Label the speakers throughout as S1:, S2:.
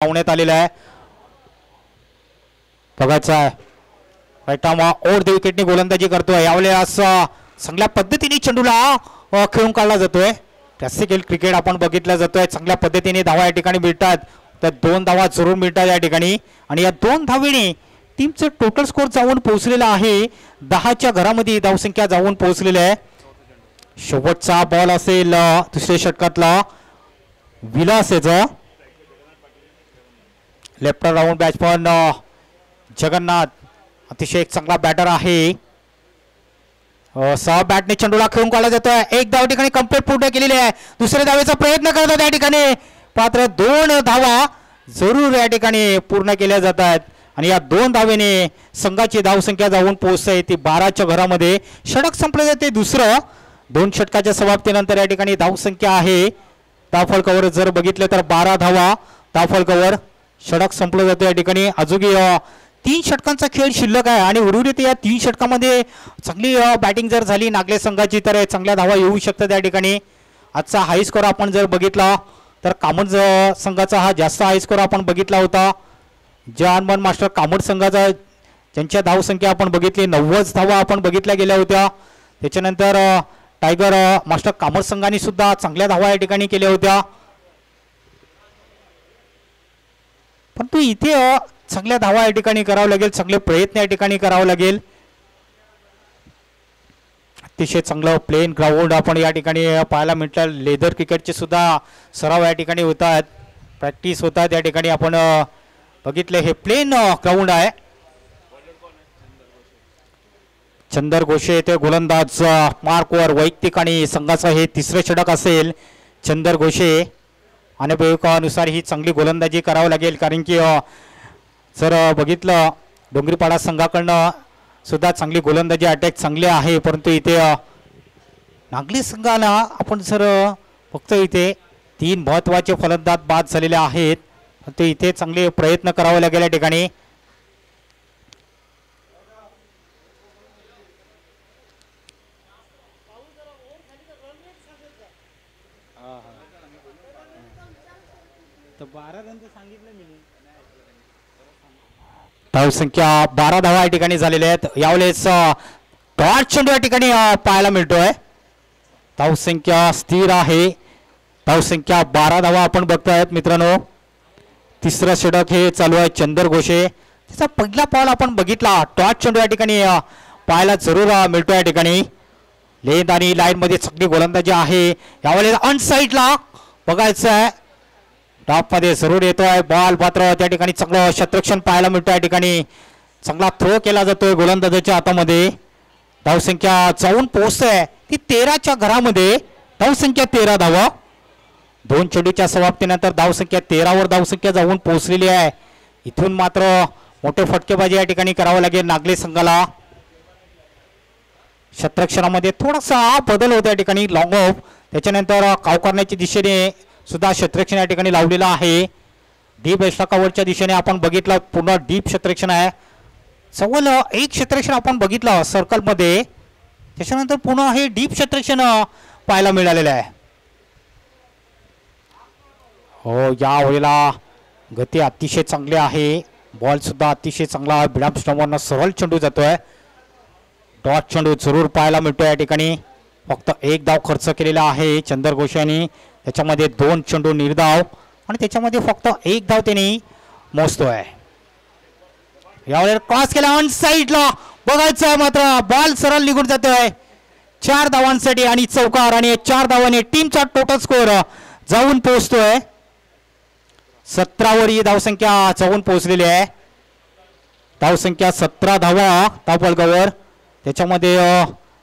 S1: लावण्यात आलेला आहे. बघायचा आहे राईटामा ओव्हर द विकेटने गोलंदाजी करतोय. यावेळेस चांगल्या पद्धतीने चेंडूला खेळून काढला जातोय. क्लासिकल क्रिकेट आपण बघितलं जातोय. चांगल्या पद्धतीने धावा या ठिकाणी मिळतात. तर 2 धावा जरूर मिळतात या ठिकाणी आणि या 2 धावेने टीमचं टोटल स्कोर जाऊन पोहोचलेला आहे 10च्या घरामध्ये. धावसंख्या जाऊन पोहोचलेली आहे. शेवटचा बॉल असेल दुसऱ्या षटकातला विलास याचा. लेफ्ट राऊंड बॅट्समन जगन्नाथ अतिशय एक चांगला बॅटर आहे. 6 बॅटने चेंडूला खेळून काढला जातोय. 1 धाव ठिकाणी कंप्लीट पूर्ण केलेली आहे. दुसऱ्या धावेचा प्रयत्न करतात या ठिकाणी मात्र 2 धावा जरूर या ठिकाणी पूर्ण केल्या जात आहेत आणि या 2 धावेने संघाची धावसंख्या जाऊन पोहोचते ती 12च्या घरामध्ये. षटक संपलं जाते दुसरं. 2 षटकाच्या समाप्तीनंतर या ठिकाणी धावसंख्या आहे धावफलकावर जर बघितलं तर 12 धावा धावफलकावर. षटक संपलं जातं या ठिकाणी. अजूनही 3 षटकांचा खेळ शिल्लक आहे आणि उर्वरित या 3 षटकामध्ये चांगली बॅटिंग जर झाली नागले संघाची तर चांगल्या धावा येऊ शकतात या ठिकाणी. आजचा हाय स्कोर आपण जर बघितला तर कामत संघाचा हा जास्त हाय स्कोर आपण बघितला होता. हनुमान मास्टर कामत संघाचा ज्यांच्या धावसंख्या आपण बघितली 90 धावा आपण बघितल्या गेल्या होत्या. त्याच्यानंतर टायगर मास्टर कामत संघाने सुद्धा चांगल्या धावा या ठिकाणी केल्या होत्या. परंतु इथे चांगल्या धावा या ठिकाणी करावं लागेल. चांगले प्रयत्न या ठिकाणी करावं लागेल. अतिशय चांगलं प्लेन ग्राउंड आपण या ठिकाणी पाहायला मिळतं. लेदर क्रिकेटचे सुद्धा सराव या ठिकाणी होतात. प्रॅक्टिस होतात या ठिकाणी आपण बघितले. हे प्लेन ग्राउंड आहे. चंदर घोषे ते गोलंदाज मार्कवर वैयक्तिक आणि संघाचं हे 3रं षटक असेल. चंदर घोषे अनुभवानुसार ही चांगली गोलंदाजी करावं लागेल कारण की जर बघितलं डोंगरीपाडा संघाकडनं सुद्धा चांगली गोलंदाजी अटॅक चांगली आहे. परंतु इथे नागली संघाला आपण जर फक्त इथे 3 महत्त्वाचे फलंदाज बाद झालेले आहेत. परंतु इथे चांगले प्रयत्न करावे लागेल या ठिकाणी. धावसंख्या 12 धावा या ठिकाणी झालेल्या आहेत. यावेळेस डॉट चेंडू या ठिकाणी पाहायला मिळतोय. धावसंख्या स्थिर आहे. धावसंख्या 12 धावा आपण बघतायत मित्रांनो. 3रं षटक हे चालू आहे. चंदर घोषे त्याचा पहिला बॉल आपण बघितला. डॉट चेंडू या ठिकाणी पाहायला जरूर मिळतो या ठिकाणी. लेंथ आणि लाईन मध्ये चांगली गोलंदाजी आहे. यावेळेस ऑन साईडला बघायचं आहे. टॉप मध्ये जरूर येतोय बॉल. मात्र त्या ठिकाणी चांगलं क्षेत्ररक्षण पाहायला मिळतं. या ठिकाणी चांगला थ्रो केला जातोय गोलंदाजाच्या हातामध्ये. धावसंख्या जाऊन पोहोचते ती 13च्या घरामध्ये. धावसंख्या 13 धावा. 2 चेंडूच्या समाप्तीनंतर धावसंख्या 13वर धावसंख्या जाऊन पोहोचलेली आहे. इथून मात्र मोठे फटकेबाजी या ठिकाणी करावं लागेल नागले संघाला. क्षेत्ररक्षणामध्ये थोडासा बदल होता या ठिकाणी. लॉंग ऑफ त्याच्यानंतर काव करण्याच्या दिशेने सुद्धा क्षेत्ररक्षण या ठिकाणी लावलेलं आहे. डीप षटकावरच्या दिशेने आपण बघितलं पुन्हा डीप क्षेत्ररक्षण आहे. सवल एक क्षेत्ररक्षण आपण बघितलं सर्कलमध्ये. त्याच्यानंतर पुन्हा हे डीप क्षेत्ररक्षण पाहायला मिळालेलं आहे. हो या वेळेला गती अतिशय चांगली आहे. बॉल सुद्धा अतिशय चांगला बिडाम स्टंपवरनं सरळ चेंडू जातोय. डॉट चेंडू जरूर पाहायला मिळतोय या ठिकाणी. फक्त 1 धाव खर्च केलेला आहे चंदर घोषाने. त्याच्यामध्ये 2 चेंडू निर्धाव आणि त्याच्यामध्ये फक्त 1 धाव त्यांनी मोजतोय. यावेळेला क्रॉस केला ऑन साईडला बघायचं मात्र बॉल सरळ निघून जातोय. 4 धावांसाठी आणि चौकार आणि 4 धावांनी टीमचा टोटल स्कोर जाऊन पोहोचतोय 17वर. ही धावसंख्या जाऊन पोहोचलेली आहे. धावसंख्या 17 धावा धावफलकावर. त्याच्यामध्ये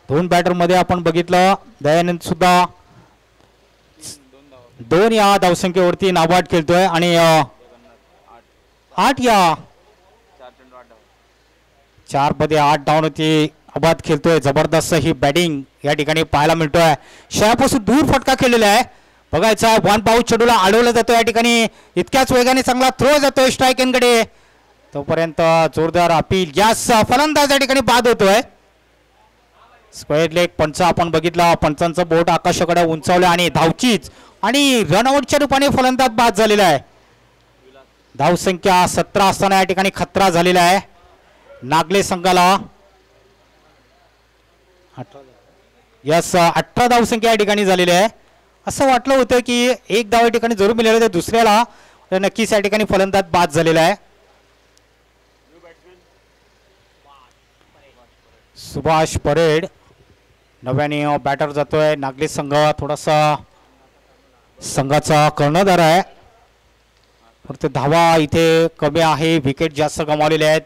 S1: 2 बॅटर मध्ये आपण बघितलं दयानंद सुद्धा 2 या धावसंख्येवरती नाबाद खेळतोय आणि 8 या 4 मध्ये 8 धावांवरती आबाद खेळतोय. जबरदस्त ही बॅटिंग या ठिकाणी पाहायला मिळतोय. शयापासून दूर फटका खेळलेला आहे. बघायचा 1 पाऊस चेंडूला अडवलं जातोय या ठिकाणी. इतक्याच वेगाने चांगला थ्रो जातोय स्ट्राईक एंडकडे. तोपर्यंत जोरदार अपील यास फलंदाज या ठिकाणी बाद होतोय. स्क्वेअर लेग पंच आपण बघितला. पंचांचं बोट आकाशाकडे उंचावलं आणि धावचीच आणि रनआउटच्या रूपाने फलंदाज बाद झालेला आहे. धावसंख्या 17 असताना या ठिकाणी खतरा झालेला आहे नागले संघाला. यस 18 धावसंख्या या ठिकाणी झालेली आहे. असं वाटलं होतं की एक धाव या ठिकाणी जरूर मिळालं तर दुसऱ्याला नक्कीच या ठिकाणी फलंदाज बाद झालेला आहे. सुभाष परेड नव्याने बॅटर जातोय. नागले संघ थोडासा संघाचा कर्णधार आहे. फक्त धावा इथे कमी आहे. विकेट जास्त गमावलेले आहेत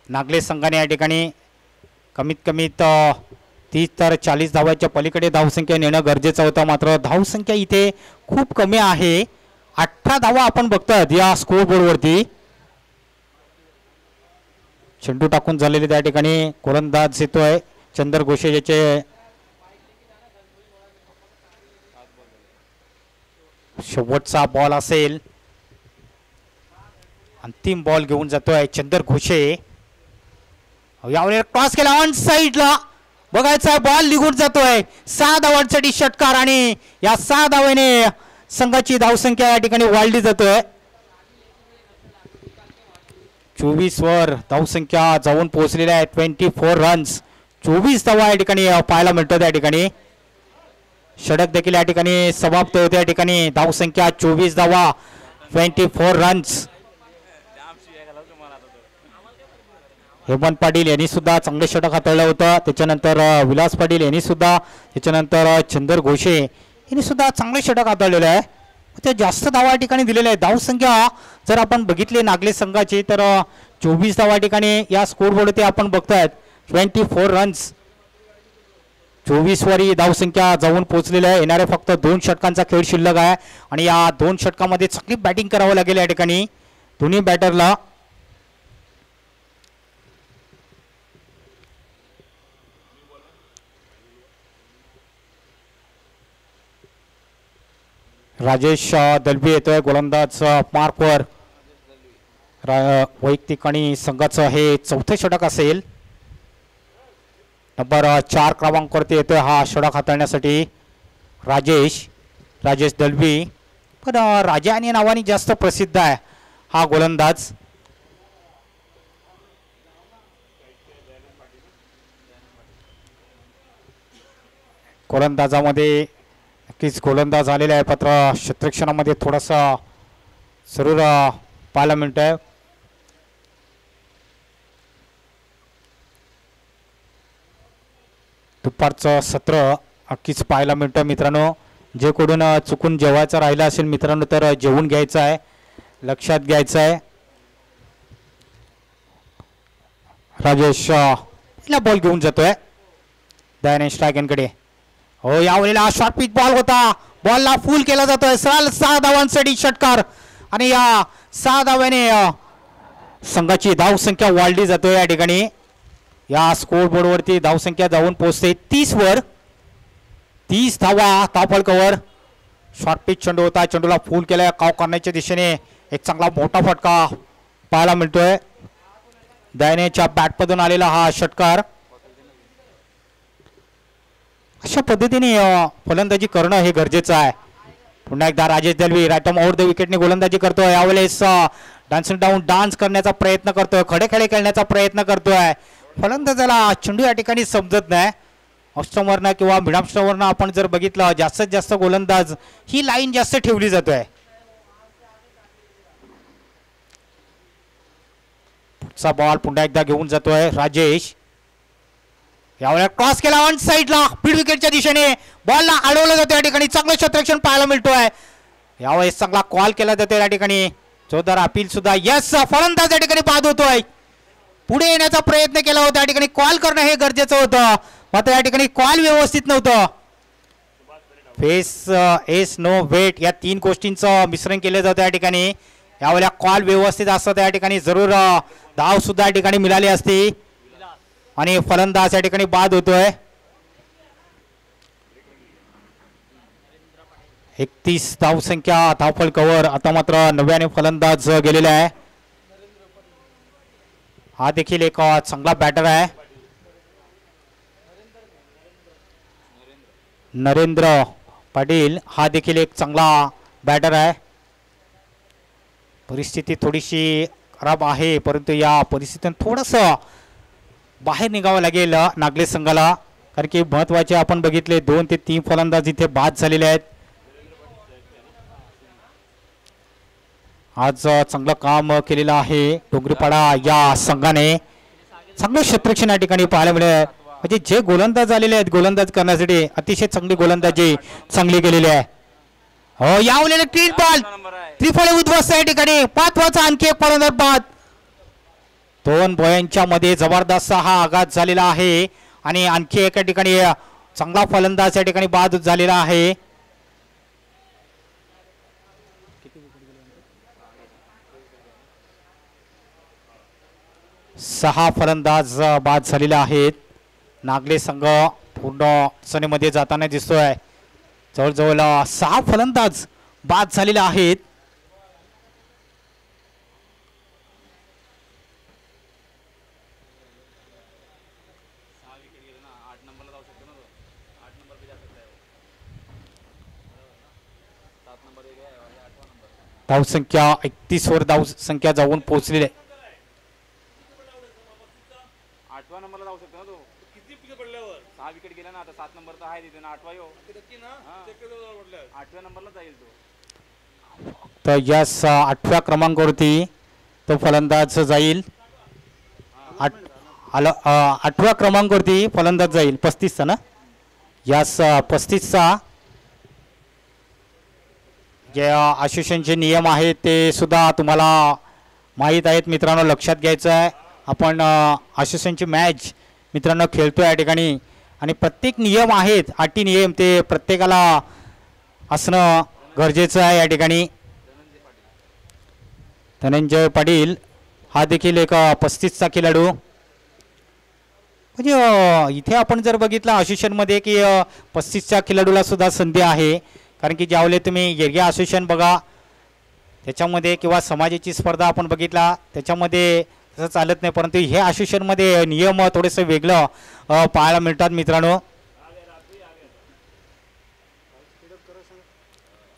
S1: नागले संघाने या ठिकाणी. कमीत कमी 30 तर 40 धावाच्या पलीकडे धावसंख्या नेणं गरजेचं होतं. मात्र धावसंख्या इथे खूप कमी आहे. 18 धावा आपण बघतात या स्कोर बोर्डवरती. चेंडू टाकून झालेले त्या ठिकाणी गोलंदाज येतोय चंदर घोषे ज्याचे शेवटचा बॉल असेल. अंतिम बॉल घेऊन जातोय चंदर घोषे. यावेळेला क्रॉस केला ऑन साइडला. बघायचा बॉल निघून जातोय. 6 धावांसाठी षटकार आणि या 6 धावेने संघाची धावसंख्या या ठिकाणी वाढली जातोय. 24 वर धावसंख्या जाऊन पोहोचलेल्या आहे. 24 रन्स 24 धावा या ठिकाणी पाहायला मिळतात. या ठिकाणी षटक देखील या ठिकाणी समाप्त होते. या ठिकाणी धावसंख्या 24 धावा 24 रन्स. हेमंत पाटील यांनी सुद्धा चांगले षटक हाताळलं होतं. त्याच्यानंतर विलास पाटील यांनी सुद्धा, त्याच्यानंतर चंदर घोषे यांनी सुद्धा चांगले षटक हाताळलेले आहे. ते जास्त धावा या ठिकाणी दिलेले आहे. धावसंख्या जर आपण बघितली नागले संघाची तर 24 धावा ठिकाणी या स्कोरबोर्ड ते आपण बघतायत. 24 रन्स 24 वरी धावसंख्या जाऊन पोहोचलेली आहे. येणारे फक्त 2 षटकांचा खेळ शिल्लक आहे आणि या 2 षटकामध्ये चांगली बॅटिंग करावं लागेल या ठिकाणी दोन्ही बॅटरला. राजेश दलबी येतोय गोलंदाज मार्कवर. वैयक्तिक आणि संघाचं हे 4थं षटक असेल. नंबर 4 क्रमांकावरती येतोय हा षटक हाताळण्यासाठी राजेश दलबी. पण राजा आणि नावाने जास्त प्रसिद्ध आहे हा गोलंदाज. गोलंदाजामध्ये नक्कीच गोलंदाज आलेला आहे. मात्र क्षेत्ररक्षणामध्ये थोडासा जरूर पाहायला मिळत आहे. दुपारचं सत्र नक्कीच पाहायला मिळतं मित्रांनो. जे कोडून चुकून जेवायचं राहिलं असेल मित्रांनो तर जेवून घ्यायचं आहे, लक्षात घ्यायचं आहे. राजेश पहिला बॉल घेऊन जातोय दयाने स्ट्रायकनकडे. हो यावेळेला शॉर्ट पिच बॉल होता. बॉलला फुल केला जातोय. सरळ 6 धावांसाठी षटकार आणि या 6 धाव्याने संघाची धावसंख्या वाढली जातोय. या ठिकाणी या स्कोर बोर्डवरती धावसंख्या जाऊन पोहोचते 30 वर. 30 धावा धावफलकावर. शॉर्ट पिच चेंडू होता. चेंडूला फुल केलाय. काव करण्याच्या दिशेने एक चांगला मोठा फटका पाहायला मिळतोय. दयानेच्या बॅटमधून आलेला हा षटकार. अशा पद्धतीने फलंदाजी करणं हे गरजेचं आहे. पुन्हा एकदा Rajesh Dalvi right over the विकेटने गोलंदाजी करतोय. यावेळेस डान्सिंग डाऊन डान्स करण्याचा प्रयत्न करतोय. खडे खेळे खेळण्याचा प्रयत्न करतोय. फलंदाजाला चेंडू या ठिकाणी समजत नाही. ऑफस्टमवरनं किंवा मिडऑफस्टमवरनं आपण जर बघितलं जास्तीत जास्त गोलंदाज ही लाईन जास्त ठेवली जातोय. पुढचा बॉल पुन्हा एकदा घेऊन जातोय राजेश. यावेळेला क्रॉस केला ऑन साइडला मिड विकेटच्या दिशेने. बॉलला अडवलं जातं. या ठिकाणी चांगलं क्षेत्ररक्षण पाहायला मिळतोय. यावेळेस चांगला कॉल केला जातोय या ठिकाणी. जोरदार अपील सुद्धा. यस फलंदाज या ठिकाणी बाद होतोय. पुढे येण्याचा प्रयत्न केला होता. या ठिकाणी कॉल करणं हे गरजेचं होतं. मात्र या ठिकाणी कॉल व्यवस्थित नव्हतं. फेस एस नो वेट या 3 गोष्टींचं मिश्रण केलं जातं या ठिकाणी. यावेळेला कॉल व्यवस्थित असतं या ठिकाणी जरूर धाव सुद्धा या ठिकाणी मिळाली असती आणि फलंदाज या ठिकाणी बाद होतोय. 31 धावसंख्या धावफलकावर. आता मात्र नव्याने फलंदाज गेलेला आहे. हा देखील एक चांगला बॅटर आहे. नरेंद्र पाटील हा देखील एक चांगला बॅटर आहे. परिस्थिती थोडीशी खराब आहे, परंतु या परिस्थितीतून थोडंसं बाहेर निघावं लागेल नागले संघाला, कारण की महत्त्वाचे आपण बघितले 2 ते 3 फलंदाज इथे बाद झालेले आहेत. आज चांगलं काम केलेलं आहे डोंगरीपाडा या संघाने. चांगलं क्षेत्ररक्षण या ठिकाणी पाहायला मिळेल, म्हणजे जे गोलंदाज आलेले आहेत गोलंदाज करण्यासाठी अतिशय चांगली गोलंदाजी चांगली केलेली आहे. हो यावलेलं क्लीन बॉल त्रिफळे उद्ध्वस्त या ठिकाणी. 5वाचा आणखी एक फलंदाज बाद. 2 बॉयांच्या मध्ये जबरदस्त हा आघात झालेला आहे आणि आणखी एका ठिकाणी चांगला फलंदाज या ठिकाणी बाद झालेला आहे. सहा फलंदाज बाद झालेले आहेत. नागले संघ पूर्ण सनेमध्ये जाताना दिसतोय. जवळजवळ 6 फलंदाज बाद झालेले आहेत. धावसंख्या 31 वर धावसंख्या जाऊन पोहोचलेली आहे.
S2: 8व्या नंबरला जाऊ शकतो ना तो. किती विकेट पडल्यावर 6 विकेट गेला ना, आता 7 नंबर तर आहे तिथे ना. 8वा येऊ नक्की ना, 8व्या नंबरला जाईल तो.
S1: तर यस 8व्या क्रमांकावरती तो फलंदाज जाईल. 8व्या क्रमांकावरती फलंदाज जाईल 35चा ना. यस 35चा. जे असोसिएशनचे नियम आहेत ते सुद्धा तुम्हाला माहीत आहेत मित्रांनो, लक्षात घ्यायचं आहे. आपण असोसिएशनची मॅच मित्रांनो खेळतोय या ठिकाणी आणि प्रत्येक नियम आहेत, अटी नियम ते प्रत्येकाला असणं गरजेचं आहे या ठिकाणी. धनंजय पाटील हा देखील एक 35चा खेळाडू. म्हणजे इथे आपण जर बघितलं असोसिएशनमध्ये की 35च्या खेळाडूला सुद्धा संधी आहे, कारण की ज्यावेळेला तुम्ही एरिया असोसिएशन बघा त्याच्यामध्ये किंवा समाजाची स्पर्धा आपण बघितला त्याच्यामध्ये तसं चालत नाही, परंतु हे असोसिएशनमध्ये नियम थोडेसे वेगळं पाहायला मिळतात मित्रांनो.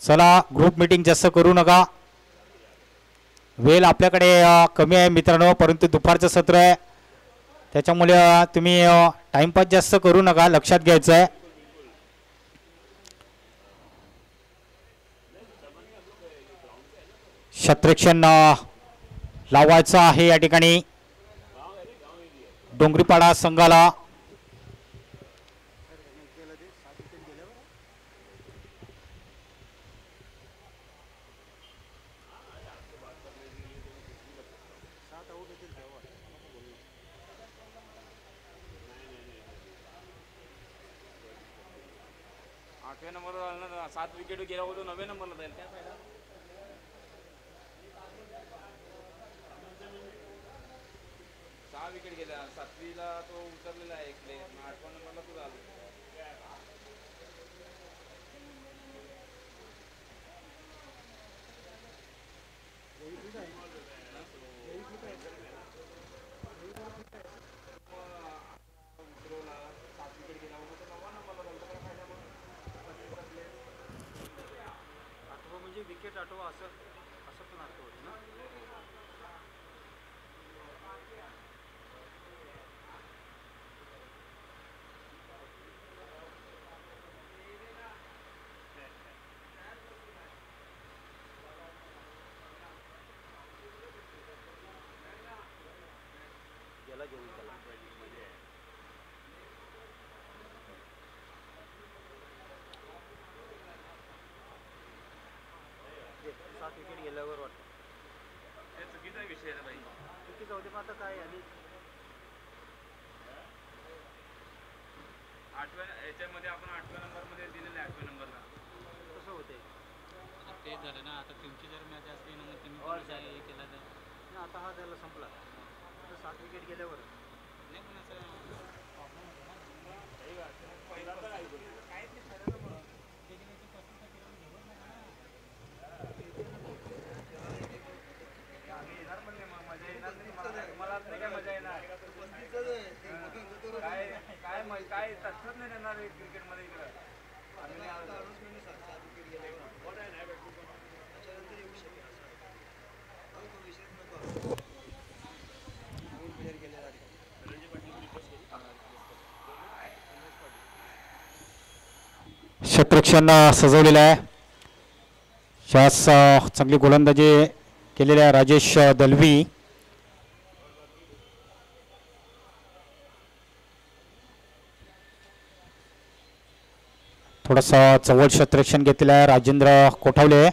S1: चला ग्रुप मीटिंग जास्त करू नका, वेळ आपल्याकडे कमी आहे मित्रांनो, परंतु दुपारचं सत्र आहे त्याच्यामुळे तुम्ही टाइमपास जास्त करू नका, लक्षात घ्यायचं आहे. क्षेत्ररक्षण लावायचं आहे या ठिकाणी डोंगरीपाडा संघाला.
S2: आठव्या नंबरला 7 विकेट गेला होतो, 9व्या नंबरला जाईल काय फायदा. 6 विकेट गेल्या, 7वीला तो उतरलेला आहे एक प्लेयर, 8व्या नंबरला तो झाला. म्हणजे विकेट आठवा असं असं पण अर्थ होतं ना. याला घेऊन त्याला 7 विकेट गेल्यावर वाटतं हे चुकीचा विषय आहे भाई. चुकीचा होते पण आता काय आधी 8व्या याच्यामध्ये आपण 8व्या नंबरमध्ये दिलेलं आहे. 8व्या नंबरला कसं होते तेच झालं ना. आता तुमची जर मॅच असली ना मग तुम्ही हे केला तर आता हा त्याला संपला. 7 विकेट गेल्यावर नाही पण असं काय तसंच नाही देणार क्रिकेटमध्ये इकडं.
S1: क्षेत्ररक्षण सजवलेलं आहे. शास चांगली गोलंदाजी केलेली आहे राजेश दलवी. थोडासा चवळ क्षेत्ररक्षण घेतलेलं आहे राजेंद्र कोठावले.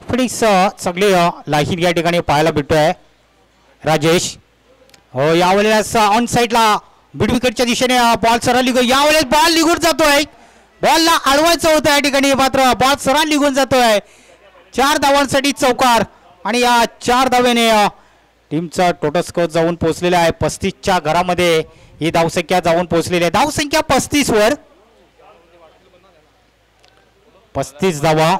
S1: फिनिक्स चांगली लाईन या ठिकाणी पाहायला भेटतोय. राजेश हो यावेळेस ऑन साईडला मिड विकेटच्या दिशेने बॉल सरळ निघून यावेळेस बॉल निघून जातोय. बॉलला अडवायचं होतं या ठिकाणी मात्र बॉल सरळ निघून जातोय. 4 धावांसाठी चौकार आणि या 4 धावेने टीमचा टोटल स्कोर जाऊन पोहोचलेला आहे 35च्या घरामध्ये. ही धावसंख्या जाऊन पोहोचलेली आहे. धावसंख्या 35 वर 35 धावा.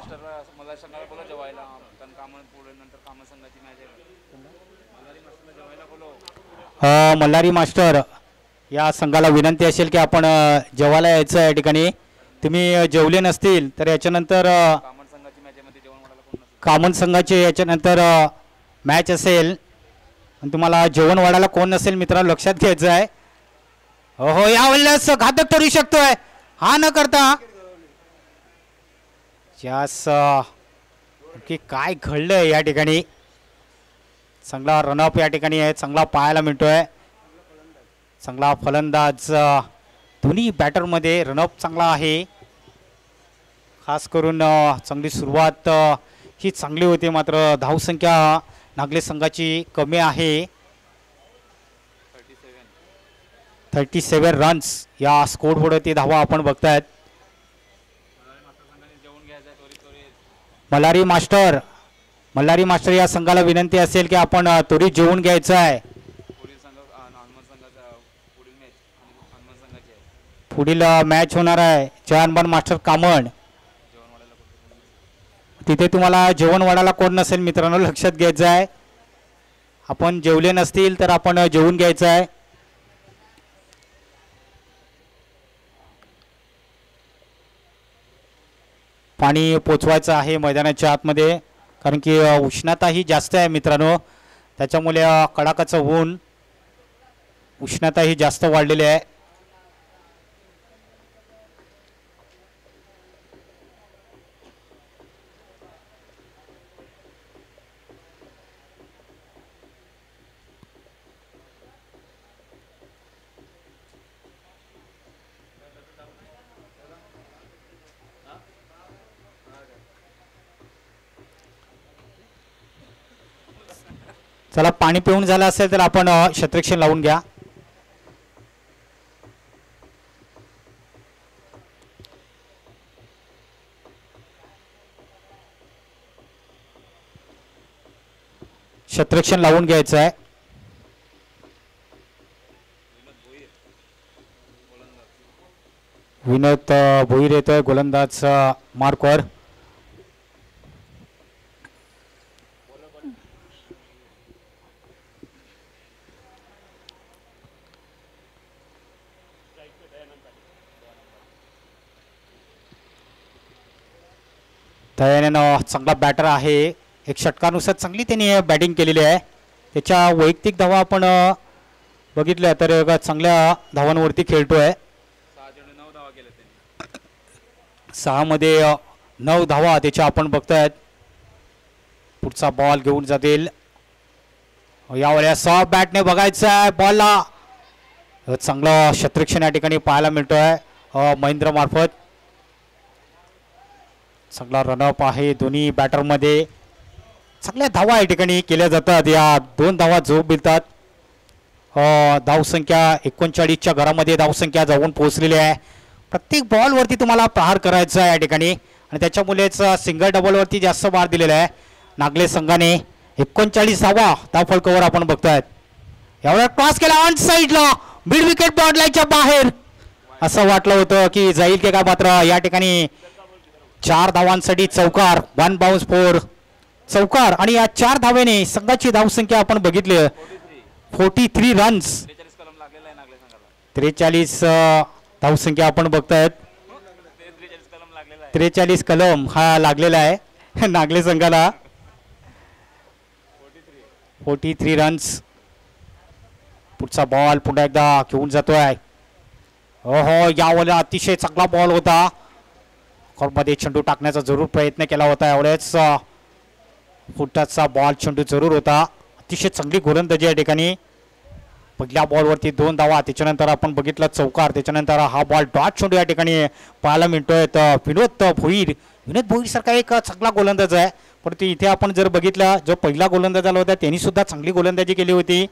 S1: मल्हारी मास्टर या संघाला विनंती असेल की आपण जेवायला यायचं या ठिकाणी. तुम्ही जेवले नसतील तर याच्यानंतर कामन संघाचे याच्यानंतर मॅच असेल आणि तुम्हाला जेवण वाढायला कोण नसेल मित्रांनो लक्षात घ्यायचं आहे. हो यावेळेस घातक ठरू शकतोय हा न करता. जास की काय घडलंय या ठिकाणी. चांगला रनअप या ठिकाणी आहे. चांगला पाहायला मिळतोय. चांगला फलंदाज दोन्ही बॅटरमध्ये रनअप चांगला आहे. खास करून चांगली सुरुवात ही चांगली होती मात्र धावसंख्या नागले संघाची कमी आहे. 37 रन्स या स्कोरबोर्डवरती धावा आपण बघतायत. मल्हारी मास्टर या संघाला विनंती असेल की आपण त्वरित जेवून घ्यायचं आहे. पुढील मॅच होणार आहे जहानबान मास्टर कामण. तिथे तुम्हाला जेवण वाढायला कोण नसेल मित्रांनो लक्षात घ्यायचं आहे. आपण जेवले नसतील तर आपण जेवून घ्यायचं आहे. पाणी पोचवायचं आहे मैदानाच्या आतमध्ये कारण की उष्णताही जास्त आहे मित्रांनो. त्याच्यामुळे कडाकाचं ऊन उष्णताही जास्त वाढलेली आहे. चला पाणी पिऊन झालं असेल तर आपण क्षेत्ररक्षण लावून घ्या. क्षेत्ररक्षण लावून घ्यायचं आहे. विनोद भोईर येतोय गोलंदाज मार्कवर. दयानंद चांगला बॅटर आहे. एक षटकानुसार चांगली त्यांनी बॅटिंग केलेली आहे. त्याच्या वैयक्तिक धावा आपण बघितल्या तर चांगल्या धावांवरती खेळतोय. 6 मध्ये 9 धावा त्याच्या आपण बघतायत. पुढचा बॉल घेऊन जातील यावेळेस सॉफ्ट बॅटने बघायचं आहे. बॉलला चांगलं क्षेत्ररक्षण या ठिकाणी पाहायला मिळतोय महेंद्र मार्फत. चांगला रनअप आहे दोन्ही बॅटरमध्ये. चांगल्या धावा या ठिकाणी केल्या जातात. या 2 धावा झोप मिळतात. धावसंख्या 39च्या घरामध्ये धावसंख्या जाऊन पोहोचलेली आहे. प्रत्येक बॉलवरती तुम्हाला प्रहार करायचा आहे या ठिकाणी आणि त्याच्यामुळेच सिंगल डबलवरती जास्त मार दिलेला आहे नागले संघाने. 39 धावा धावफलकावर आपण बघतायत. यावेळेला क्रॉस केला ऑन साईडला मिड विकेट बॉर्डलाईनच्या बाहेर. असं वाटलं होतं की जाईल की काय मात्र या ठिकाणी 4 धावांसाठी चौकार. 1 बाउन्स फोर चौकार आणि या 4 धावेने संघाची धावसंख्या आपण बघितली 43 रन्स. 43 धावसंख्या आपण बघतायत. 43 कलम हा लागलेला आहे नागले संघाला. 43 रन्स. पुढचा बॉल पुन्हा एकदा घेऊन जातोय हो यावेळेला अतिशय चांगला बॉल होता. कॉर्कमध्ये चेंडू टाकण्याचा जरूर प्रयत्न केला होता. यावेळेस फुटाचा बॉल चेंडू जरूर होता. अतिशय चांगली गोलंदाजी या ठिकाणी. पहिल्या बॉलवरती 2 धावा. त्याच्यानंतर आपण बघितलं चौकार. त्याच्यानंतर हा बॉल डॉट चेंडू या ठिकाणी पाहायला मिळतोय. विनोद भोईर सारखा एक चांगला गोलंदाज आहे. परंतु इथे आपण जर बघितलं जो पहिला गोलंदाज आला होता त्यांनी सुद्धा चांगली गोलंदाजी केली होती.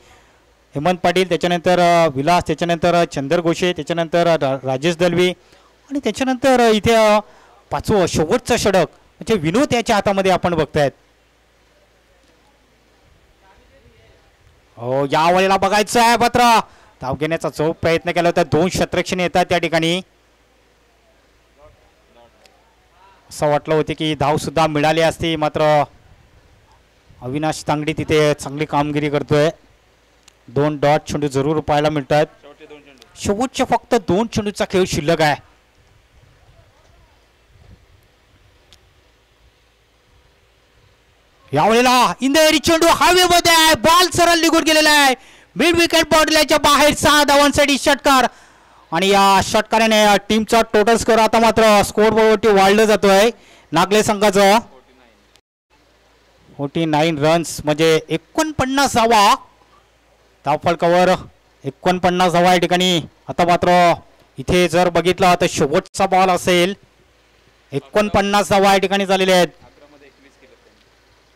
S1: हेमंत पाटील, त्याच्यानंतर विलास, त्याच्यानंतर चंदर घोषे, त्याच्यानंतर राजेश दलवी आणि त्याच्यानंतर इथे 5वं शेवटचं षटक म्हणजे विनोद याच्या हातामध्ये आपण बघतायत. हो यावेळेला बघायचं आहे मात्र धाव घेण्याचा जो प्रयत्न केला होता 2 क्षेत्ररक्षण येतात त्या ठिकाणी. असं वाटलं होतं की धाव सुद्धा मिळाली असती मात्र अविनाश तांगडी तिथे चांगली कामगिरी करतोय. 2 डॉट चेंडू जरूर पाहायला मिळतात. शेवटचे फक्त 2 चेंडूचा खेळ शिल्लक आहे. यावेळेला इंदरी चेंडू हवेमध्ये आहे. बॉल सरळ निघून गेलेला आहे. मिड विकेट बाउंड्रीच्या बाहेर 6 धावांसाठी षटकार आणि या षटकाराने टीमचा टोटल स्कोर आता मात्र स्कोर बोर्डवरती वाढलं जातोय. नागले संघाचं 49 रन्स म्हणजे 49 धावा. धावफलकावर 49 धावा या ठिकाणी. आता मात्र इथे जर बघितलं तर शेवटचा बॉल असेल. 49 धावा या ठिकाणी झालेल्या आहेत.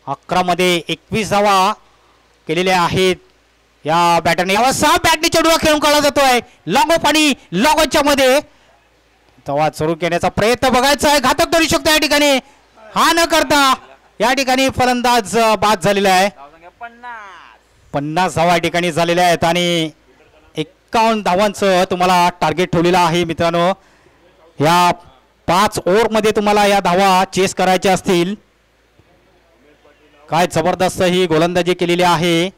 S1: 11 मध्ये 21 धावा केलेल्या आहेत या बॅटरने. यावर 6 बॅटने चेंडू खेळून काढला जातोय. लॉंगोपाणी लॉंगोच्या मध्ये धावा सुरू करण्याचा प्रयत्न बघायचा आहे. घातक करू शकतो या ठिकाणी. हा न करता या ठिकाणी फलंदाज बाद झालेला आहे. 50 धावा या ठिकाणी झालेल्या आहेत आणि 51 धावांचं तुम्हाला टार्गेट ठेवलेलं आहे मित्रांनो. या 5 ओव्हरमध्ये तुम्हाला या धावा चेस करायच्या असतील. काय जबरदस्त ही गोलंदाजी केलेली आहे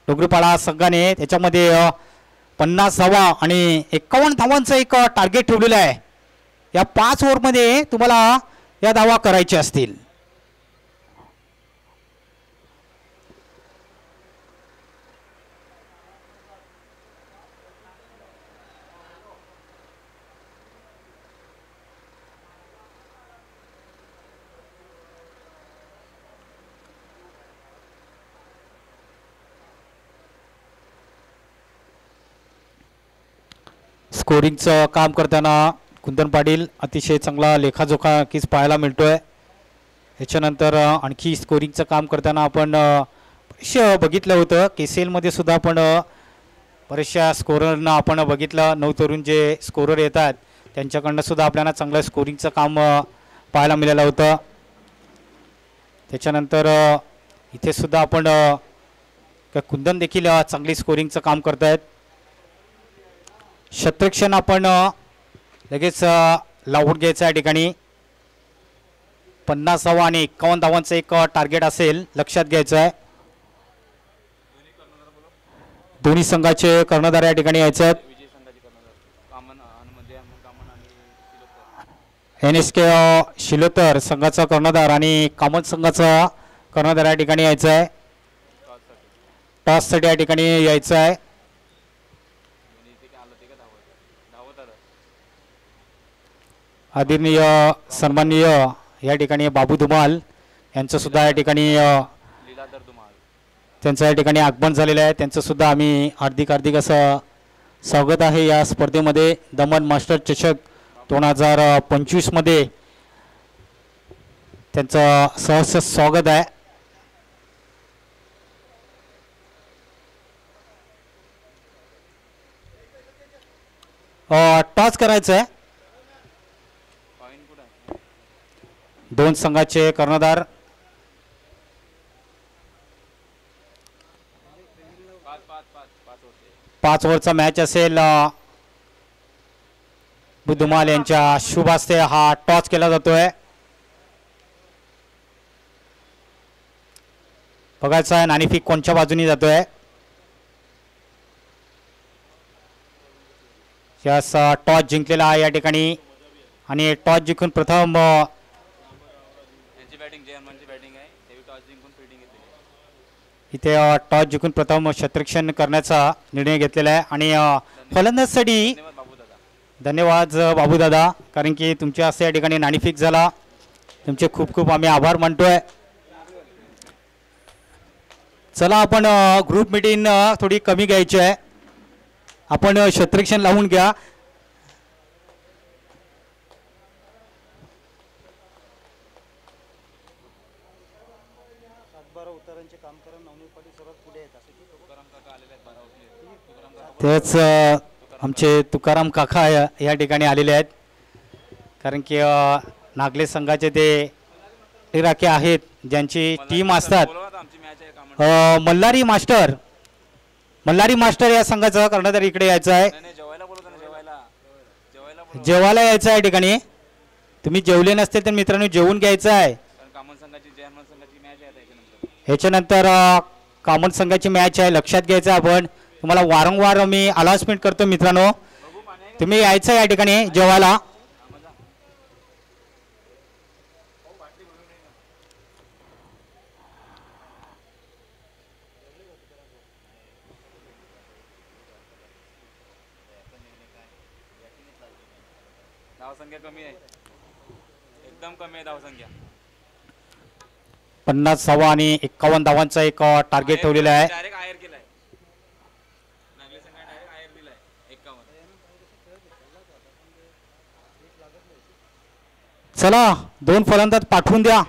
S1: डोंगरीपाडा संघाने. त्याच्यामध्ये 50 धावा आणि 51 धावांचं एक टार्गेट ठेवलेलं आहे. या 5 ओव्हरमध्ये तुम्हाला या धावा करायच्या असतील. स्कोरिंगचं काम करताना कुंदन पाटील अतिशय चांगला लेखाजोखा नक्कीच पाहायला मिळतोय. याच्यानंतर आणखी स्कोरिंगचं काम करताना आपण बघितलं होतं KCLमध्ये सुद्धा आपण बऱ्याचशा स्कोररना आपण बघितलं. 9 तरुण जे स्कोरर येतात त्यांच्याकडनं सुद्धा आपल्याला चांगलं स्कोरिंगचं काम पाहायला मिळालं होतं. त्याच्यानंतर इथे सुद्धा आपण कुंदन देखील चांगली स्कोरिंगचं काम करतायत. क्षेत्ररक्षण आपण लगेच लावून घ्यायचं या ठिकाणी. 50 धावा आणि 51 धावांचं एक टार्गेट असेल लक्षात घ्यायचं आहे. दोन्ही संघाचे कर्णधार या ठिकाणी यायचे आहेत. NSK शिलोतर संघाचा कर्णधार आणि कामत संघाचा कर्णधार या ठिकाणी यायचं आहे. टॉससाठी या ठिकाणी यायचं आहे. आदरणीय सन्माननीय या ठिकाणी बाबू धुमाल यांचं सुद्धा या ठिकाणी त्यांचं या ठिकाणी आगमन झालेलं आहे. त्यांचं सुद्धा आम्ही हार्दिक असं स्वागत आहे या स्पर्धेमध्ये. दमन मास्टर चषक 2025 मध्ये त्यांचं सहर्ष स्वागत आहे. टॉस करायचं आहे. 2 संघाचे कर्णधार 5 ओव्हरचा मॅच असेल. बुधुमाल यांच्या शुभ हस्ते हा टॉस केला जातोय. बघायचं आहे नाणेफेक कोणत्या बाजूनी जातोय. यास टॉस जिंकलेला आहे या ठिकाणी आणि टॉस जिंकून प्रथम इथे टॉस जिंकून प्रथम क्षेत्ररक्षण करण्याचा निर्णय घेतलेला आहे आणि फलंदाजसाठी धन्यवाद बाबू दादा, कारण की तुमच्या हस्ते या ठिकाणी नाणी फिक्स झाला. तुमचे खूप खूप आम्ही आभार मानतोय. चला आपण ग्रुप मीटिंग थोडी कमी घ्यायची आहे. आपण क्षेत्ररक्षण लावून घ्या. तेच आमचे तुकाराम काका या ठिकाणी आलेले आहेत, कारण की नागले संघाचे ते इराके आहेत ज्यांची टीम असतात. मल्हारी मास्टर या संघाचं कर्णधार इकडे यायचं आहे, जेवायला यायचं आहे. या ठिकाणी तुम्ही जेवले नसते तर मित्रांनो जेवून घ्यायचं आहे. ह्याच्यानंतर कॉमन संघाची मॅच आहे, लक्षात घ्यायचं. आपण तुम्हाला वारंवार मी अनाउन्समेंट करतो मित्रांनो, तुम्ही यायचं या ठिकाणी जेवायला.
S3: धावसंख्या कमी आहे, एकदम कमी आहे धावसंख्या.
S1: 50 धावा आणि 51 धावांचा एक टार्गेट ठेवलेला आहे.
S3: डायरेक्ट आयर केलाय नागले संघाने, डायरेक्ट आयर दिलाय 51.
S1: चला 2 फलंदाज पाठवून द्या.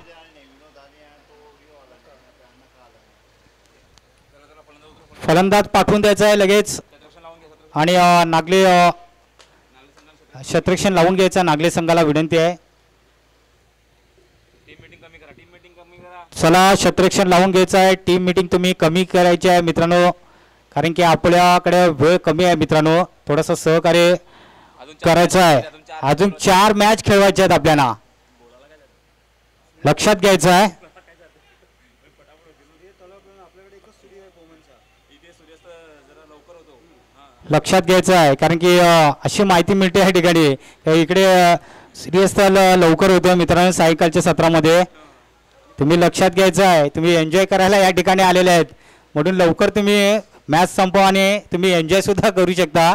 S1: फलंदाज पाठवून द्यायचा आहे लगेच. आणि नागले क्षेत्ररक्षण लावून घ्यायचा. नागले संघाला विनंती आहे. चला क्षेत्ररक्षण लावून घ्यायचं आहे. टीम मीटिंग तुम्ही कमी करायची आहे मित्रांनो, कारण की आपल्याकडे वेळ कमी आहे मित्रांनो. थोडंसं सहकार्य करायचं आहे. अजून 4 मॅच खेळवायच्या आहेत आपल्याला, लक्षात घ्यायचं आहे. लक्षात घ्यायचं आहे, कारण की अशी माहिती मिळते या ठिकाणी इकडे सिरियस लवकर होतं मित्रांनो सायंकाळच्या सत्रामध्ये. तुम्ही लक्षात घ्यायचं आहे, तुम्ही एन्जॉय करायला या ठिकाणी आलेले आहेत, म्हणून लवकर तुम्ही मॅच संपवा आणि तुम्ही एन्जॉय सुद्धा करू शकता.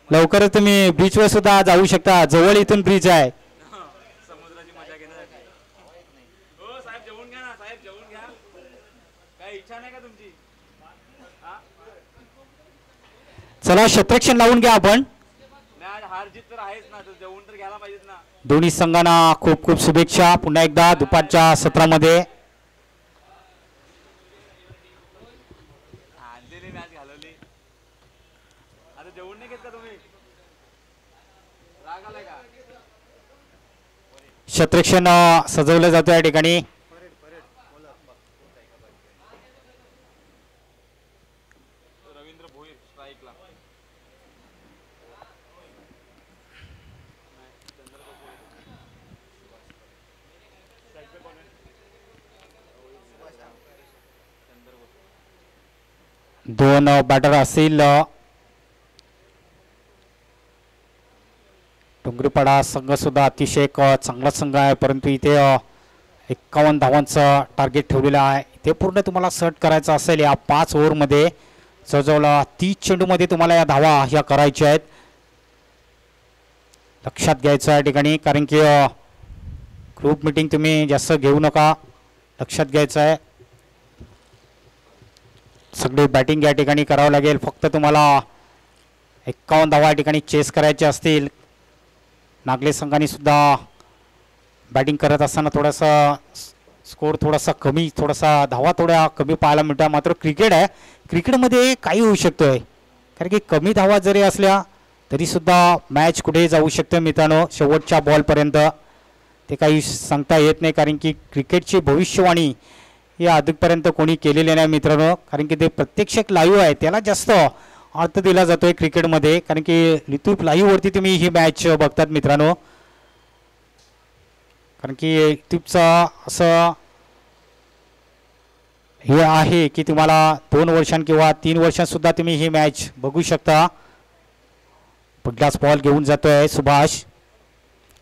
S1: लवकरच तुम्ही बीचवर सुद्धा जाऊ शकता, जवळ इथून ब्रिज आहे.
S3: समुद्राची मजा घेण्यासाठी. हो साहेब जेवून घ्या ना, साहेब जेवून घ्या. काय इच्छा नाही का तुमची?
S1: चला क्षेत्ररक्षण लावून घ्या आपण.
S3: मॅच हार जीत तर आहेच ना, तर जेवून तर घ्यायला पाहिजेत ना.
S1: दोन्ही संघांना खूप खूप शुभेच्छा पुन्हा एकदा दुपारच्या सत्रामध्ये.
S3: मॅच घालवली, आता जेवून नाही घेत का तुम्ही? राग आलाय का?
S1: क्षेत्ररक्षण सजवलं जातं या ठिकाणी.
S3: रवींद्र भोईर स्ट्राईकला.
S1: 2 बॅटर असतील. डोंगरीपाडा संघ सुद्धा अतिशय एक चांगला संघ आहे, परंतु इथे 51 धावांचं टार्गेट ठेवलेलं आहे. ते पूर्ण तुम्हाला सर्ट करायचं असेल या 5 ओव्हरमध्ये. जवळजवळ 30 चेंडूमध्ये तुम्हाला या धावा ह्या करायच्या आहेत. लक्षात घ्यायचं या ठिकाणी, कारण की ग्रुप मीटिंग तुम्ही जास्त घेऊ नका, लक्षात घ्यायचं आहे. सगळी बॅटिंग या ठिकाणी करावं लागेल. फक्त तुम्हाला 51 धावा या ठिकाणी चेस करायचे असतील. नागले संघाने सुद्धा बॅटिंग करत असताना थोडासा स्कोर थोडासा कमी, थोडासा धावा थोड्या कमी पाहायला मिळतात. मात्र क्रिकेट आहे, क्रिकेटमध्ये काही होऊ शकतोय, कारण की कमी धावा जरी असल्या तरीसुद्धा मॅच कुठे जाऊ शकते मित्रांनो शेवटच्या बॉलपर्यंत. ते काही सांगता येत नाही, कारण की क्रिकेटची भविष्यवाणी ही आजपर्यंत कोणी केलेली नाही मित्रांनो, कारण की ते प्रत्यक्ष लाईव्ह आहे त्याला जास्त अर्थ दिला जातो आहे क्रिकेटमध्ये, कारण की यूट्यूब लाईव्हवरती तुम्ही ही मॅच बघतात मित्रांनो. कारण की यूट्यूबचा असं हे आहे की तुम्हाला 2 वर्षां किंवा 3 वर्षांसुद्धा तुम्ही ही मॅच बघू शकता. पुढलाच बॉल घेऊन जातोय सुभाष.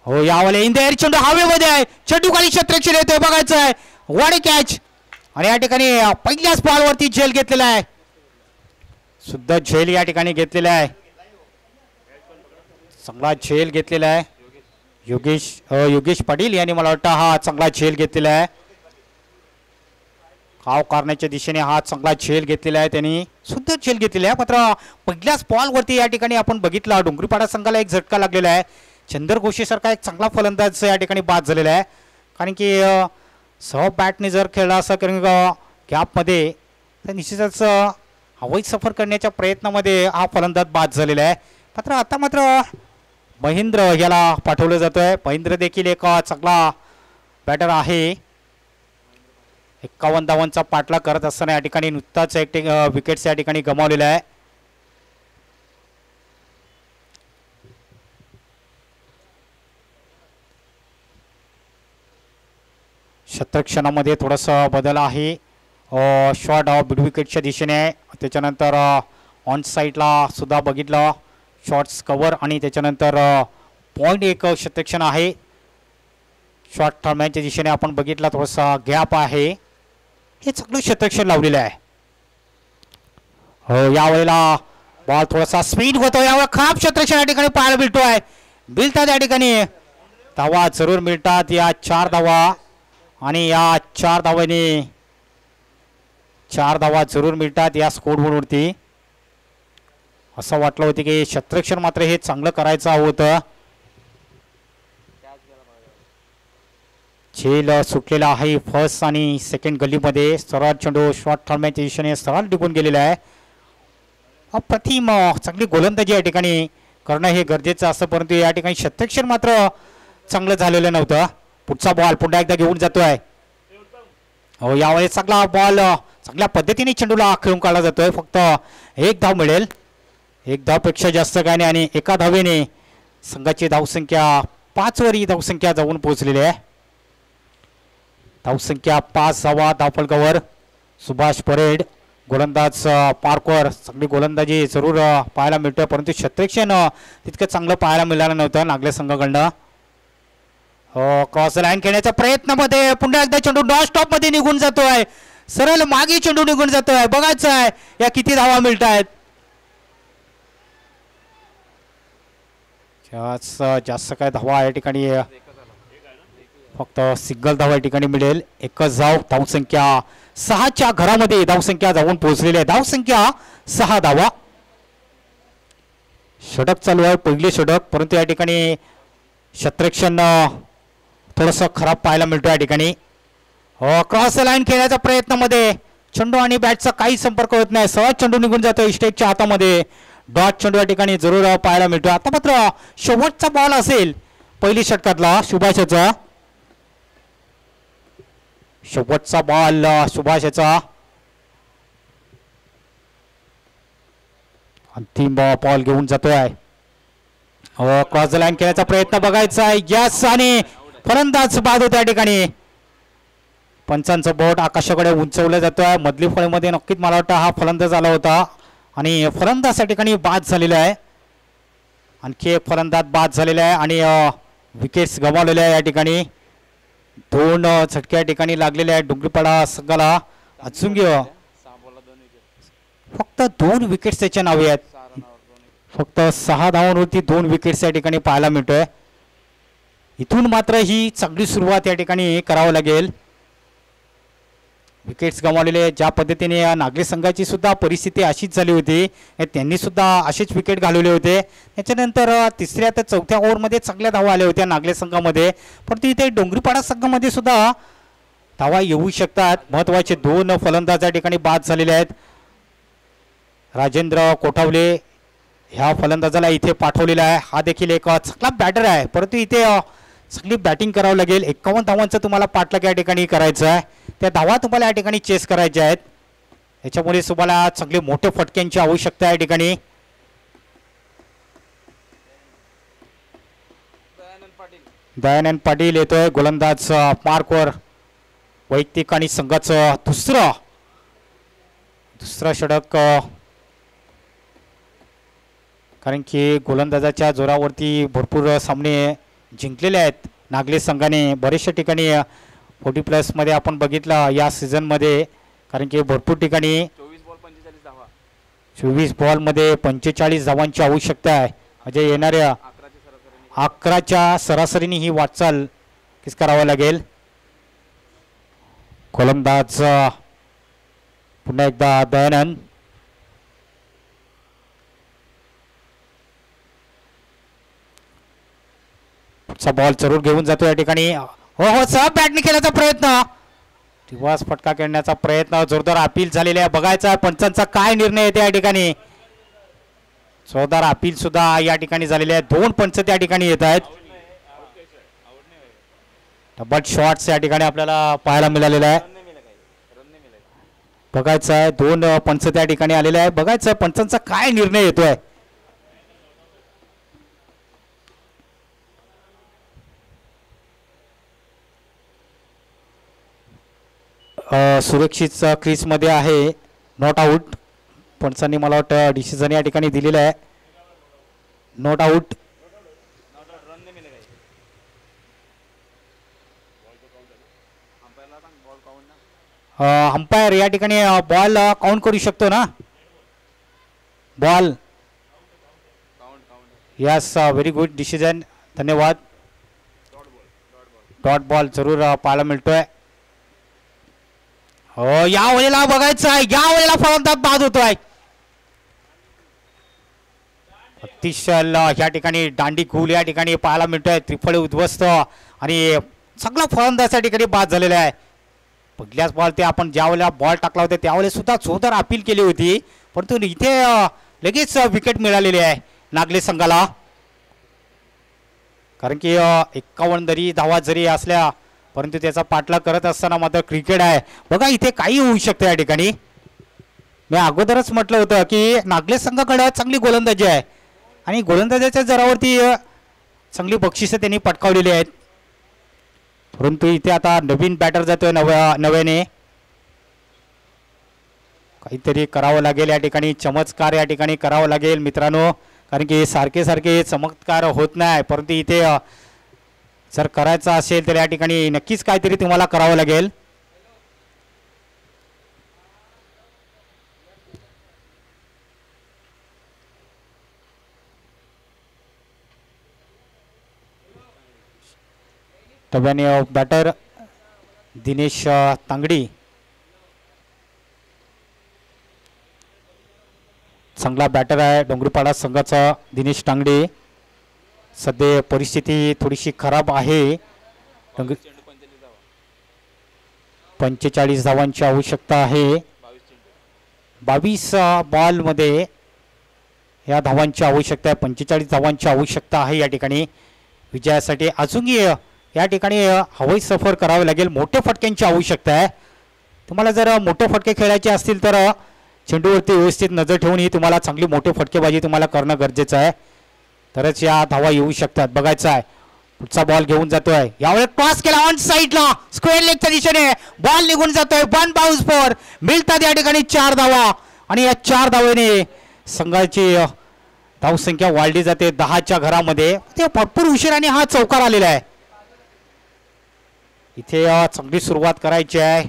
S1: हो यावाले इन द एअर चेंडू हवेमध्ये आहे, चेंडू खाली क्षेत्ररक्षण येतोय, बघायचं आहे. वाडे कॅच आणि या ठिकाणी पहिल्याच बॉलवरती झेल घेतलेला आहे, सुद्धा झेल या ठिकाणी घेतलेला आहे. चांगला झेल घेतलेला आहे योगेश पाटील यांनी मला वाटतं हा चांगला झेल घेतलेला आहे. काव करण्याच्या दिशेने हा चांगला झेल घेतलेला आहे त्यांनी सुंदर झेल घेतलेला आहे. मात्र पहिल्याच बॉलवरती या ठिकाणी आपण बघितला डोंगरीपाडा संघाला एक झटका लागलेला आहे. चंदर घोषेसारखा एक चांगला फलंदाज या ठिकाणी बाद झालेला आहे. कारण की सह बॅटने जर खेळला असं कारण गॅपमध्ये तर निश्चितच हवाई सफर करण्याच्या प्रयत्नामध्ये हा फलंदाज बाद झालेला आहे. मात्र महेंद्र याला पाठवलं जातं आहे. महेंद्र देखील एक चांगला बॅटर आहे. 51 धावांचा पाठलाग करत असताना या ठिकाणी नुकताच एक विकेट्स या ठिकाणी गमावलेला आहे. क्षेत्रक्षणामध्ये थोडासा बदल आहे. शॉट मिड विकेटच्या दिशेने आहे. त्याच्यानंतर ऑन साईडला सुद्धा बघितलं शॉट्स कव्हर आणि त्याच्यानंतर पॉईंट एक क्षेत्रक्षण आहे. शॉट थांबण्याच्या दिशेने आपण बघितला थोडासा गॅप आहे. हे चांगलं क्षेत्रक्षण लावलेलं आहे. हो यावेळेला बॉल थोडासा स्पीड होतो. यावेळेला खराब क्षेत्रक्षण या ठिकाणी पाहायला मिळतात या ठिकाणी धावा जरूर मिळतात. या 4 धावा आणि या 4 धावांनी 4 धावा जरूर मिळतात या स्कोरबोर्डवरती. असं वाटलं होतं की क्षेत्रक्षण मात्र हे चांगलं करायचं होतं. झेल सुटलेला आहे फर्स्ट आणि सेकंड गल्लीमध्ये. सरळ चेंडू शॉट थांबण्याच्या दिशेने सरळ टिकून गेलेला आहे. अप्रतिम चांगली गोलंदाजी या ठिकाणी करणं हे गरजेचं असतं परंतु या ठिकाणी क्षेत्रक्षण मात्र चांगलं झालेलं नव्हतं. पुढचा बॉल पुन्हा एकदा घेऊन जातोय. हो यावेळेस चांगला बॉल चांगल्या पद्धतीने चेंडूला खेळून काढला जातोय. फक्त 1 धाव मिळेल. 1 धावपेक्षा जास्त काय नाही आणि एका धावेने संघाची धावसंख्या 5 वर ही धावसंख्या जाऊन पोहोचलेली आहे. धावसंख्या 5 धावा धावफलकावर. सुभाष परेड गोलंदाज पार्कवर चांगली गोलंदाजी जरूर पाहायला मिळतोय परंतु क्षेत्रक्षण तितकं चांगलं पाहायला मिळालं नव्हतं नागले संघाकडनं. क्रॉस लाईन खेळण्याच्या प्रयत्नामध्ये पुन्हा एकदा चेंडू नॉन स्टॉप मध्ये निघून जातोय. सरळ मागे चेंडू निघून जातोय. बघायचं आहे या किती धावा मिळत आहेत. जास्त काय धावा या ठिकाणी फक्त सिंगल धावा या ठिकाणी मिळेल. एकच धावसंख्या 6च्या घरामध्ये धावसंख्या जाऊन पोहोचलेली आहे. धावसंख्या 6 धावा. षटक चालू आहे पहिले षटक परंतु या ठिकाणी क्षेत्रक्षण थोडंसं खराब पाहायला मिळतो या ठिकाणी. क्रॉस लाईन खेळण्याच्या प्रयत्नामध्ये चेंडू आणि बॅटचा काही संपर्क होत नाही. सहज चेंडू निघून जातो इस्टेकच्या हातामध्ये. डॉट चेंडू या ठिकाणी जरूर पाहायला मिळतो. आता मात्र शेवटचा बॉल असेल पहिली षटकातला सुभाषचा. शेवटचा बॉल सुभाषचा. अंतिम बॉल घेऊन जातोय. क्रॉस लाईन खेळण्याचा प्रयत्न बघायचा आहे. यस आणि फलंदाज बाद होत्या ठिकाणी. पंचांचं बोट आकाशाकडे उंचवलं जातोय. मधली फळीमध्ये नक्कीच मला वाटतं हा फलंदाज आला होता आणि फलंदाज या ठिकाणी बाद झालेला आहे. आणखी एक फलंदाज बाद झालेला आहे आणि विकेट्स गमावलेल्या आहे या ठिकाणी. 2 झटके या ठिकाणी लागलेले आहेत डोंगरीपाडा संघाला. अजून फक्त 2 विकेट्स त्याच्या नावे आहेत. फक्त 6 धावांवरती 2 विकेट्स या ठिकाणी पाहायला मिळतोय. इथून मात्र ही चांगली सुरुवात या ठिकाणी करावं लागेल. विकेट्स गमावलेले ज्या पद्धतीने नागरी संघाची सुद्धा परिस्थिती अशीच झाली होती. त्यांनी सुद्धा असेच विकेट घालवले होते. त्याच्यानंतर 3ऱ्या ते 4थ्या ओव्हरमध्ये चांगल्या धावा आल्या होत्या नागले संघामध्ये परंतु इथे डोंगरीपाडा संघामध्ये सुद्धा धावा येऊ शकतात. महत्त्वाचे 2 फलंदाज या ठिकाणी बाद झालेले आहेत. राजेंद्र कोठावले ह्या फलंदाजाला इथे पाठवलेला आहे. हा देखील एक चांगला बॅटर आहे परंतु इथे चांगली बॅटिंग करावं लागेल. 51 धावांचं तुम्हाला पाठलाग या ठिकाणी करायचं आहे. त्या धावा तुम्हाला या ठिकाणी चेस करायच्या आहेत. याच्यामुळे तुम्हाला चांगले मोठे फटक्यांची आवश्यकता आहे या ठिकाणी. दयानंद पाटील येतोय गोलंदाज मार्कवर. वैयक्तिक आणि संघाचं दुसरं षटक कारण की गोलंदाजाच्या जोरावरती भरपूर सामने जिंकलेले आहेत नागले संघाने. बरेचशा ठिकाणी 40+ मध्ये आपण बघितलं या सीझनमध्ये कारण की भरपूर ठिकाणी 24 बॉलमध्ये 45 धावांची आवश्यकता आहे. म्हणजे येणाऱ्या 11च्या सरासरीने ही वाटचाल किस करावं लागेल. गोलंदाज पुन्हा एकदा दयानंद. पुढचा बॉल जरूर घेऊन जातो या ठिकाणी. हो हो सब बॅटने खेळण्याचा प्रयत्न. दिवस फटका खेळण्याचा प्रयत्न. जोरदार अपील झालेले आहे. बघायचा पंचांचा काय निर्णय येते या ठिकाणी. जोरदार अपील सुद्धा या ठिकाणी झालेले आहे. 2 पंच त्या ठिकाणी येत आहेत. डबल शॉट्स या ठिकाणी आपल्याला पाहायला मिळालेला आहे. बघायचं आहे 2 पंच त्या ठिकाणी आलेले आहे. बघायचं पंचांचा काय निर्णय येतोय. सुरक्षित क्रीज मध्ये आहे. Not out. पंचांनी मला वाटतं डिसिजन या ठिकाणी दिलेलं आहे. Not out. अंपायर या ठिकाणी बॉल काउंट करू शकतो ना. Ball. Yes very good decision. धन्यवाद. डॉट बॉल जरूर पाहायला मिळतोय. हो या वेळेला बघायचं आहे. या वेळेला फलंदाज बाद होतोय. अतिशय या ठिकाणी दांडी खूल या ठिकाणी पाहायला मिळतोय. त्रिफळे उद्ध्वस्त आणि सगळा फलंदाज या ठिकाणी बाद झालेला आहे. पहिल्याच बॉल ते आपण ज्या वेळेला बॉल टाकला होता त्यावेळेस सुद्धा जोरदार अपील केली होती. परंतु इथे लगेच विकेट मिळालेली आहे नागले संघाला. कारण की 51 जरी धावा जरी असल्या परंतु त्याचा पाठलाग करत असताना मात्र क्रिकेट आहे. बघा इथे काही होऊ शकते या ठिकाणी. मी अगोदरच म्हटलं होतं की नागले संघाकडे चांगली गोलंदाजी आहे आणि गोलंदाजाच्या जोरावरती चांगली बक्षिसं त्यांनी पटकावलेली आहेत. परंतु इथे आता नवीन बॅटर जातोय नव्याने. काहीतरी करावं लागेल या ठिकाणी. चमत्कार या ठिकाणी करावं लागेल मित्रांनो. कारण की सारखे सारखे चमत्कार होत नाही. परंतु इथे जर करायचं असेल तर या ठिकाणी नक्कीच काहीतरी तुम्हाला करावं लागेल. टब्याने बॅटर दिनेश तांगडी. चांगला बॅटर आहे डोंगरीपाडा संघाचा दिनेश तांगडी. सध्या परिस्थिती थोडीशी खराब आहे. 45 धावांची आवश्यकता आहे. 22 बॉलमध्ये या धावांची आवश्यकता आहे. 45 धावांची आवश्यकता आहे या ठिकाणी विजयासाठी. अजूनही या ठिकाणी हवाई सफर करावे लागेल. मोठ्या फटक्यांची आवश्यकता आहे. तुम्हाला जर मोठे फटके खेळायचे असतील तर चेंडूवरती व्यवस्थित नजर ठेवून ही तुम्हाला चांगली मोठी फटकेबाजी तुम्हाला करणं गरजेचं आहे. तरच या धावा येऊ शकतात. बघायचं आहे पुढचा बॉल घेऊन जातोय. यावेळी क्रॉस केला ऑन साईडला स्क्वेअर लेगच्या दिशेने. बॉल निघून जातोय. 1 बाउन्स फॉर. मिळतात या ठिकाणी 4 धावा आणि या 4 धावेने संघाची धावसंख्या वाढली जाते 10च्या घरामध्ये. ते भरपूर उशिराने हा चौकार आलेला आहे. इथे चांगली सुरुवात करायची आहे.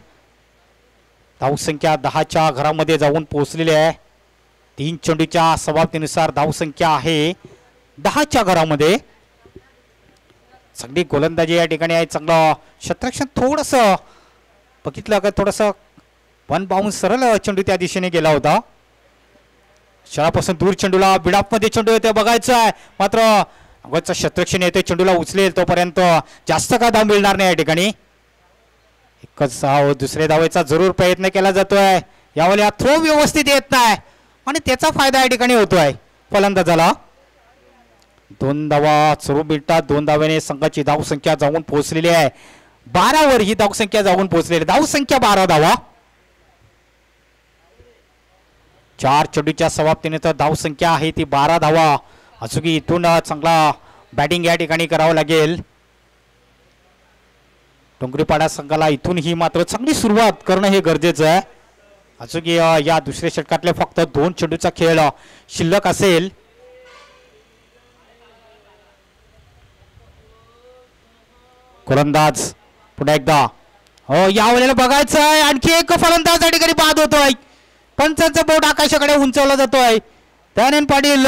S1: धावसंख्या 10च्या घरामध्ये जाऊन पोहोचलेली आहे. 3 चेंडूच्या समाप्तीनुसार धावसंख्या आहे 10च्या घरामध्ये. चांगली गोलंदाजी या ठिकाणी आहे. चांगलं क्षेत्ररक्षण थोडंसं बघितलं का थोडंसं 1 बाउन्स सरळ चेंडू त्या दिशेने गेला होता. शरापासून दूर चेंडूला बिडापमध्ये चेंडू येते. बघायचं आहे मात्र अगोदरचं क्षेत्ररक्षण येते. चेंडूला उचलेल तोपर्यंत जास्त काय धाव मिळणार नाही या ठिकाणी. एकच धाव दुसऱ्या धावेचा जरूर प्रयत्न केला जातोय. यावेळी थ्रो व्यवस्थित येत नाही आणि त्याचा फायदा या ठिकाणी होतोय फलंदाजाला. 2 धावा सुरू मिळतात. 2 धावेने संघाची धावसंख्या जाऊन पोहोचलेली आहे 12 वर. ही धावसंख्या जाऊन पोहोचलेली. धावसंख्या 12 धावा. 4 चेंडूच्या समाप्तीने तर धावसंख्या आहे ती 12 धावा. अजूनही इथून चांगला बॅटिंग या ठिकाणी करावं लागेल डोंगरीपाडा संघाला. इथून ही मात्र चांगली सुरुवात करणं हे गरजेचं आहे. अजूनही या दुसऱ्या षटकातले फक्त 2 चेंडूचा खेळ शिल्लक असेल. गोलंदाज पुन्हा एकदा. हो या वेळेला बघायचं आहे आणखी एक फलंदाज या ठिकाणी बाद होतोय. पंचांचा बोट आकाशाकडे उंचवला जातोय. दयानंद पाटील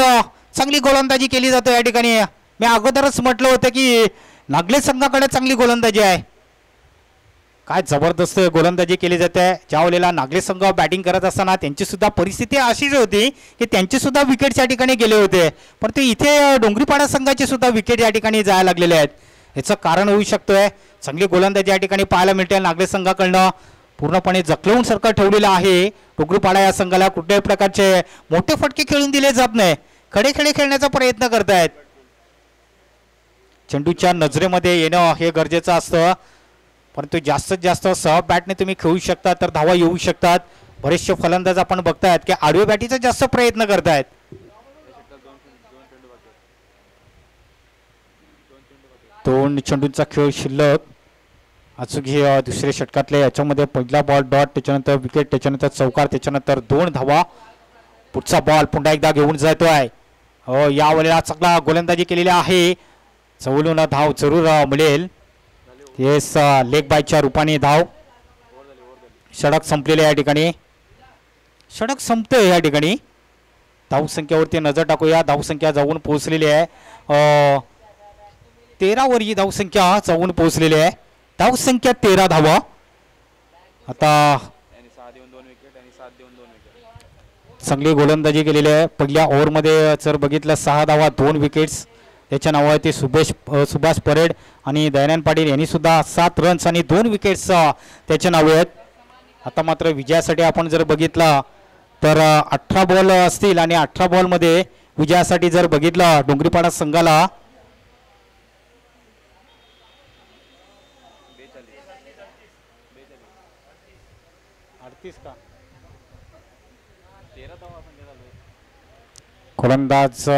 S1: चांगली गोलंदाजी केली जाते या ठिकाणी. मी अगोदरच म्हटलं होतं की नागले संघाकडे चांगली गोलंदाजी आहे. काय जबरदस्त गोलंदाजी केली जाते. ज्या वेळेला नागले संघ बॅटिंग करत असताना त्यांची सुद्धा परिस्थिती अशीच होती की त्यांची सुद्धा विकेट या ठिकाणी गेले होते. परंतु इथे डोंगरीपाडा संघाची सुद्धा विकेट या ठिकाणी जायला लागलेले आहेत. याचं कारण होऊ शकतोय चांगली गोलंदाजी या ठिकाणी पाहायला मिळते. नागले संघाकडनं पूर्णपणे जखलवून सारखं ठेवलेलं आहे. डोंगरीपाडा या संघाला कुठल्याही प्रकारचे मोठे फटके खेळून दिले जात नाही. खडे खेळ खेळण्याचा प्रयत्न करतायत. चेंडूच्या नजरेमध्ये येणं हे गरजेचं असतं. परंतु जास्तीत जास्त सॉफ्ट बॅटने तुम्ही खेळू शकता तर धावा येऊ शकतात. बरेचसे फलंदाज आपण बघतायत की आडव्या बॅटीचा जास्त प्रयत्न करतायत. दोन चेंडूंचा खेळ शिल्लक. अचूक हे दुसऱ्या षटकातले याच्यामध्ये पहिला बॉल डॉट, त्याच्यानंतर विकेट, त्याच्यानंतर चौकार, त्याच्यानंतर 2 धावा. पुढचा बॉल पुन्हा एकदा घेऊन जातोय. हो यावेळेला चांगला गोलंदाजी केलेली आहे. चौलून धाव जरूर मिळेल. येस लेग बायच्या रूपाने धाव. षटक संपलेले या ठिकाणी. षटक संपतोय या ठिकाणी. धावसंख्येवरती नजर टाकूया. धावसंख्या जाऊन पोहोचलेली आहे 13 वर ही धावसंख्या जाऊन पोहोचलेली आहे. धावसंख्या 13 धावा. आता चांगली गोलंदाजी केलेली आहे. पहिल्या ओव्हरमध्ये जर बघितलं 6 धावा 2 विकेट्स. त्याच्या नावावरती सुभाष परेड आणि दयानंद पाटील यांनी सुद्धा 7 रन्स आणि 2 विकेट्स त्याच्या नावे आहेत. आता मात्र विजयासाठी आपण जर बघितलं तर 18 बॉल असतील आणि 18 बॉलमध्ये विजयासाठी जर बघितलं डोंगरीपाडा संघाला 38 का गोलंदाज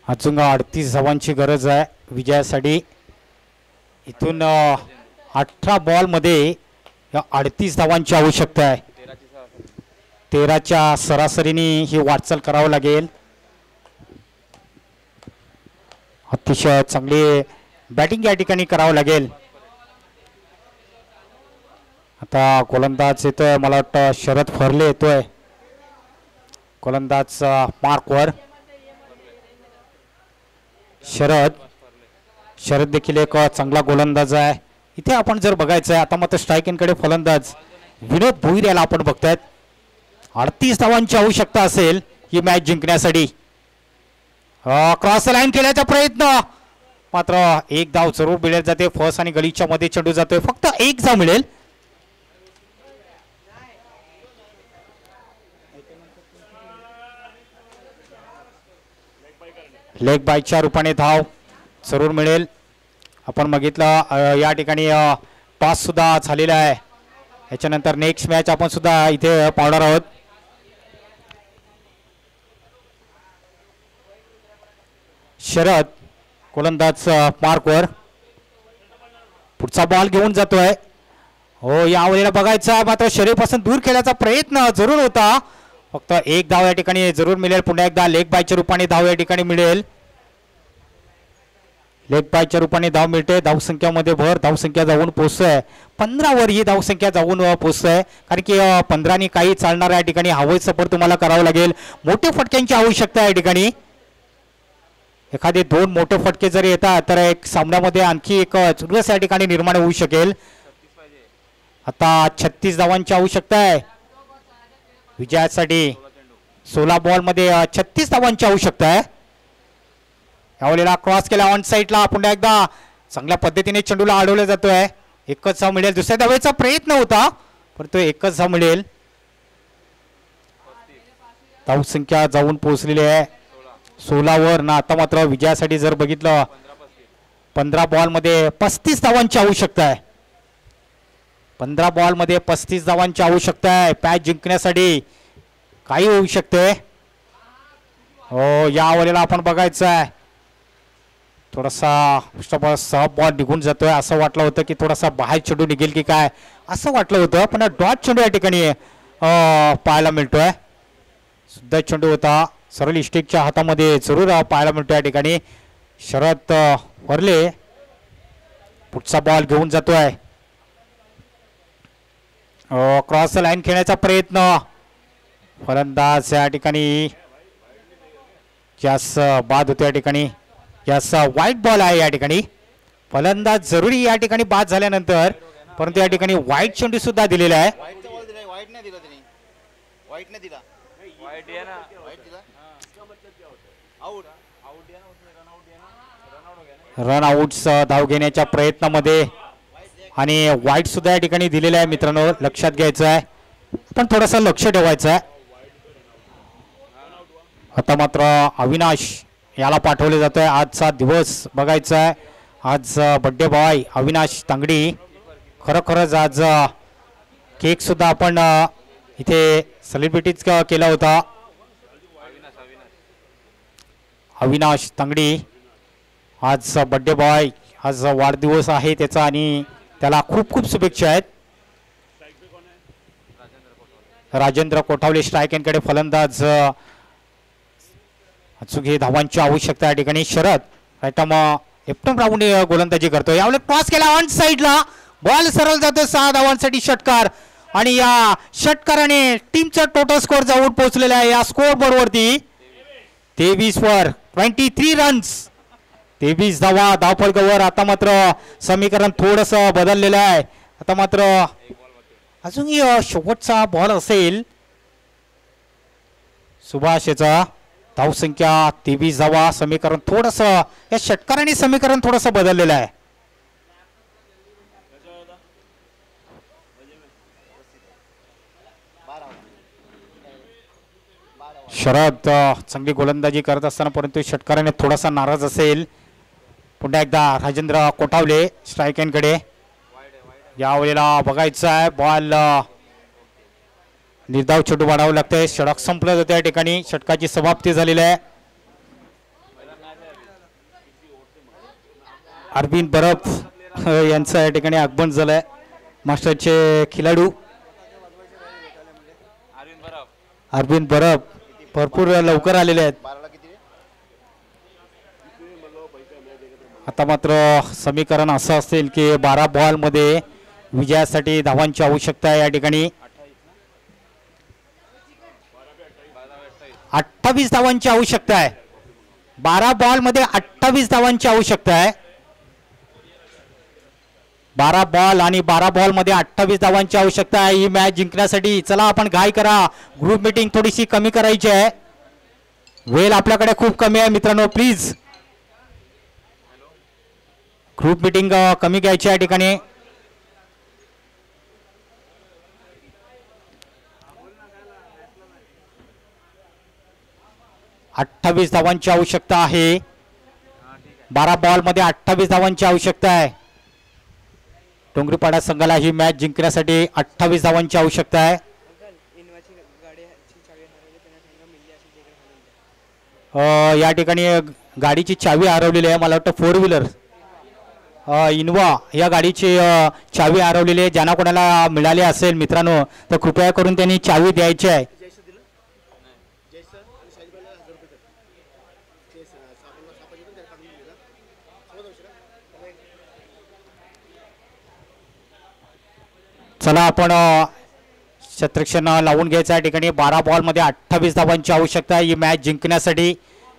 S1: अजून 38 धावांची गरज आहे विजयासाठी. इथून 18 बॉलमध्ये 38 धावांची आवश्यकता आहे. 13च्या सरासरीने ही वाटचाल करावं लागेल. अतिशय चांगली बॅटिंग या ठिकाणी करावं लागेल. आता गोलंदाज येतोय. मला वाटतं शरद फरले येतोय. गोलंदाज मार्कवर शरद देखील एक चांगला गोलंदाज आहे. इथे आपण जर बघायचं आहे आता मात्र स्ट्राईक इनकडे फलंदाज विनोद भोईर याला आपण बघतायत. 38 धावांची आवश्यकता असेल ही मॅच जिंकण्यासाठी. क्रॉस लाईन केल्याचा प्रयत्न मात्र 1 धाव जरूर मिळेल जाते. फर्स्ट आणि गलीच्या मध्ये चेंडू जातोय. फक्त 1 धाव मिळेल. लेग बायच्या रूपाने धाव जरूर मिळेल. आपण बघितलं या ठिकाणी टॉस सुद्धा झालेला आहे. याच्यानंतर नेक्स्ट मॅच आपण सुद्धा इथे पाहणार आहोत. शरद गोलंदाज मार्कवर पुढचा बॉल घेऊन जातोय. हो यावेळेला बघायचा मात्र शरीरपासून दूर खेळण्याचा प्रयत्न जरूर होता. फक्त 1 धाव या ठिकाणी जरूर मिळेल. पुन्हा एकदा लेग बायच्या रूपाने धाव या ठिकाणी मिळेल. लेग बायच्या रूपाने धाव मिळते. धावसंख्यामध्ये भर. धावसंख्या जाऊन पोहोचतोय 15 वर ही धावसंख्या जाऊन पोहोचतोय. कारण की 15 काही चालणार या ठिकाणी हवाई सफर तुम्हाला करावं लागेल. मोठ्या फटक्यांची आवश्यकता या ठिकाणी. एखादे 2 मोठे फटके जर येतात तर एक सामन्यामध्ये आणखी एक चुरस या ठिकाणी निर्माण होऊ शकेल. आता 36 धावांची आवश्यकता आहे विजयासाठी. 16 बॉलमध्ये 36 धावांची आवश्यकता आहे. यावेळेला क्रॉस केला ऑन साईडला. पुन्हा एकदा चांगल्या पद्धतीने चेंडूला अडवलं जातोय. 1च धाव मिळेल. दुसऱ्या धावेचा प्रयत्न होता परंतु 1च धाव मिळेल. धावसंख्या जाऊन पोहोचलेली आहे 16 वर ना. आता मात्र विजयासाठी जर बघितलं 15 बॉलमध्ये 35 धावांची आवश्यकता आहे. 15 बॉलमध्ये 35 धावांची आवश्यकता आहे. मॅच जिंकण्यासाठी काही होऊ शकते. हो यावेळेला आपण बघायचं आहे थोडासा 6 बॉल निघून जातोय. असं वाटलं होतं की थोडासा बाहेर चेंडू निघेल की काय असं वाटलं होतं. पण डॉट चेंडू या ठिकाणी पाहायला मिळतोय. सुद्धा चेंडू होता. सरळ इस्टिकच्या हातामध्ये जरूर पाहायला मिळतो या ठिकाणी. शरद वरले पुढचा बॉल घेऊन जातोय. क्रॉस लाईन खेळण्याचा प्रयत्न. फलंदाज या ठिकाणी यास बाद होतो. या ठिकाणी यास वाईट बॉल आहे. या ठिकाणी फलंदाज जरुरी या ठिकाणी बाद झाल्यानंतर, परंतु या ठिकाणी वाईट चेंडू सुद्धा दिलेला आहे. रन आउट धाव घेण्याच्या प्रयत्नामध्ये आणि वाईट सुद्धा या ठिकाणी दिलेला आहे. मित्रांनो लक्षात घ्यायचं आहे, पण थोडंसं लक्ष ठेवायचं आहे. आता मात्र अविनाश याला पाठवले जात आहे. आजचा दिवस बघायचा आहे. आज बड्डे बॉय अविनाश तांगडी. खरोखरच आज केक सुद्धा आपण इथे सेलिब्रिटीज केला होता. अविनाश तांगडी आज बड्डे बॉय, आज वाढदिवस आहे त्याचा आणि त्याला खूप खूप शुभेच्छा आहेत. राजेंद्र कोठावले स्ट्राईक एंडकडे फलंदाज. अचूक हे धावांची आवश्यकता या ठिकाणी. शरद राईटम लेफ्टम राऊंड गोलंदाजी करतो. यावेळी क्रॉस केला ऑन साईडला, बॉल सरळ जातो 6 धावांसाठी षटकार. आणि या षटकाराने टीमचा टोटल स्कोअर जाऊन पोहोचलेला आहे या स्कोअर बोर्ड वरती 23 वर 23 रन्स, 23 धावा धावफलकावर. आता मात्र समीकरण थोडस बदललेलं आहे. आता मात्र अजूनही शेवटचा बॉल असेल सुभाषचा. धावसंख्या 23 धावा. समीकरण थोडस या षटकाराने समीकरण थोडस बदललेलं आहे. शरद चांगली गोलंदाजी करत असताना, परंतु षटकाराने थोडासा नाराज असेल. पुन्हा एकदा राजेंद्र कोठावले स्ट्राईक एंडकडे. यावेळेला बघायचं आहे बॉल निर्धाव चेंडू वाढावं लागतंय. षटक संपलं जातं या ठिकाणी. षटकाची समाप्ती झालेली आहे. अरविंद बरफ यांचं या ठिकाणी आगमन झालंय. मास्टरचे खिलाडू अरविंद बरफ भरपूर लवकर आलेले आहेत. आता मात्र समीकरण असं असेल की 12 बॉलमध्ये विजयासाठी धावांची आवश्यकता आहे. या ठिकाणी 28 धावांची आवश्यकता आहे. 12 बॉलमध्ये 28 धावांची आवश्यकता आहे. 12 बॉल आणि 12 बॉलमध्ये 28 धावांची आवश्यकता आहे ही मॅच जिंकण्यासाठी. चला आपण घाई करा. ग्रुप मीटिंग थोडीशी कमी करायची आहे. वेळ आपल्याकडे खूप कमी आहे मित्रांनो. प्लीज ग्रुप मीटिंग कमी घ्यायची आहे. ठिकाणी अठ्ठावीस धावांची आवश्यकता आहे. 12 बॉलमध्ये 28 धावांची आवश्यकता आहे. डोंगरीपाडा संघाला ही मॅच जिंकण्यासाठी 28 धावांची आवश्यकता आहे. या ठिकाणी गाडीची चावी हरवलेली आहे. मला वाटतं 4 व्हीलर इनोवा या गाडीची चावी हरवलेली आहे. ज्यांना कोणाला मिळाली असेल मित्रांनो तर कृपया करून त्यांनी चावी द्यायची आहे. चला आपण क्षेत्ररक्षण लावून घ्यायचं आहे. ठिकाणी 12 बॉलमध्ये 28 धावांची आवश्यकता आहे ही मॅच जिंकण्यासाठी.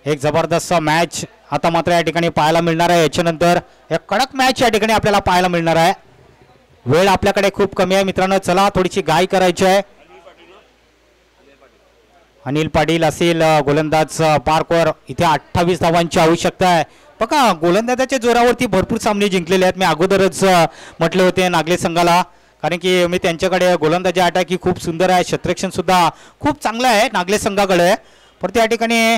S1: एक जबरदस्त मॅच आता मात्र या ठिकाणी पाहायला मिळणार आहे. याच्यानंतर एक कडक मॅच या ठिकाणी आपल्याला पाहायला मिळणार आहे. वेळ आपल्याकडे खूप कमी आहे मित्रांनो. चला थोडीशी घाई करायची आहे. अनिल पाटील असेल गोलंदाज पार्कवर. इथे 28 धावांची आवश्यकता आहे. बघा गोलंदाजाच्या जोरावरती भरपूर सामने जिंकलेले आहेत. मी अगोदरच म्हटले होते नागले संघाला, कारण की मी त्यांच्याकडे गोलंदाजी अटॅक ही खूप सुंदर आहे. क्षेत्ररक्षण सुद्धा खूप चांगलं आहे नागले संघाकडे. परंतु या ठिकाणी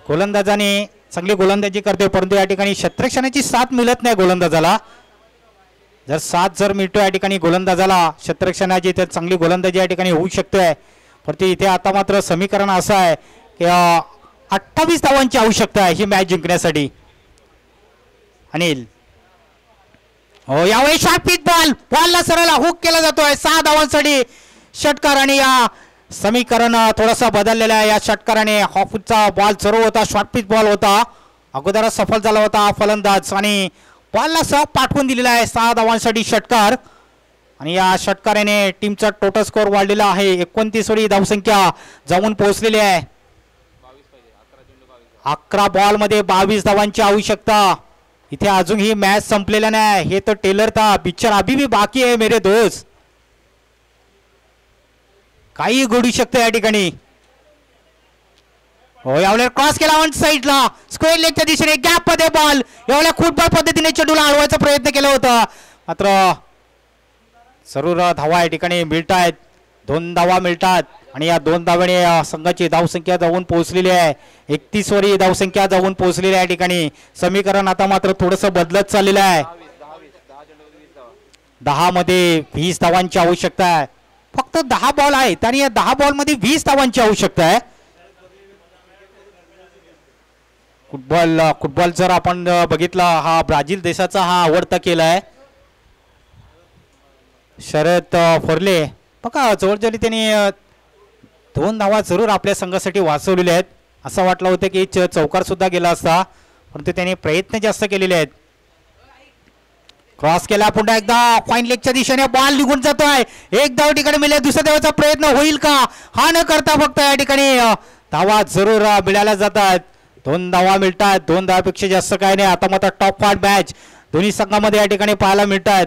S1: गोलंदाजाने चांगली गोलंदाजी करते, परंतु या ठिकाणी क्षेत्ररक्षणाची साथ मिळत नाही गोलंदाजाला. जर साथ मिळतो या ठिकाणी गोलंदाजाला क्षेत्ररक्षणाची तर चांगली गोलंदाजी या ठिकाणी होऊ शकते. परंतु इथे आता मात्र समीकरण असं आहे की 28 धावांची आवश्यकता आहे ही मॅच जिंकण्यासाठी. अनिल हो यावेळी शॉर्ट पिच बॉलला सरळ हुक केला जातोय 6 धावांसाठी षटकार. आणि या समीकरण थोडंसं बदललेलं आहे. या षटकाराने हाफचा बॉल सर्व होता, शॉर्ट पिच बॉल होता. अगोदरच सफल झाला होता फलंदाज आणि बॉलला सह पाठवून दिलेला आहे 6 धावांसाठी षटकार. आणि या षटकाराने टीमचा टोटल स्कोअर वाढलेला आहे. 29वी धावसंख्या जाऊन पोहोचलेली आहे. 11 बॉलमध्ये 22 धावांची आवश्यकता. इथे अजून ही मॅच संपलेला नाही. हे तर टेलर था पिक्चर अभी भी बाकी आहे मेरे दोस्त. काही घडू शकतं या ठिकाणी. हो यावेळेला क्रॉस केला ऑन साईडला स्क्वेअर लेगच्या दिशेने गॅप मध्ये बॉल. यावेळेला फुटबॉल पद्धतीने चेंडूला अडवायचा प्रयत्न केला होता मात्र जरूर धावा या ठिकाणी मिळत आहेत. 2 धावा मिळतात आणि या 2 धावाने संघाची धावसंख्या जाऊन पोहोचलेली आहे. 31वी धावसंख्या जाऊन पोहोचलेली आहे. या ठिकाणी समीकरण आता मात्र थोडंसं बदलत चाललेलं आहे. 10 मध्ये 20 धावांची आवश्यकता आहे. फक्त 10 बॉल आहेत आणि या 10 बॉल मध्ये 20 धावांची आवश्यकता आहे. फुटबॉल जर आपण बघितला हा ब्राझील देशाचा हा आवडता खेळ आहे. शरद फरले बघा जवळजवळ त्यांनी 2 धावा जरूर आपल्या संघासाठी वाचवलेल्या आहेत. असं वाटलं होतं की चौकार सुद्धा गेला असता परंतु त्यांनी प्रयत्न जास्त केलेले आहेत. क्रॉस केला पुन्हा एकदा फाईन लेगच्या दिशेने बॉल निघून जातोय. 1 धाव ठिकाणी मिळेल. दुसऱ्या धावाचा प्रयत्न होईल का हा न करता फक्त या ठिकाणी धावा जरूर मिळाल्या जातात. 2 धावा मिळतात. 2 धावापेक्षा जास्त काय नाही. आता मात्र टॉप 5 मॅच दोन्ही संघामध्ये या ठिकाणी पाहायला मिळतात.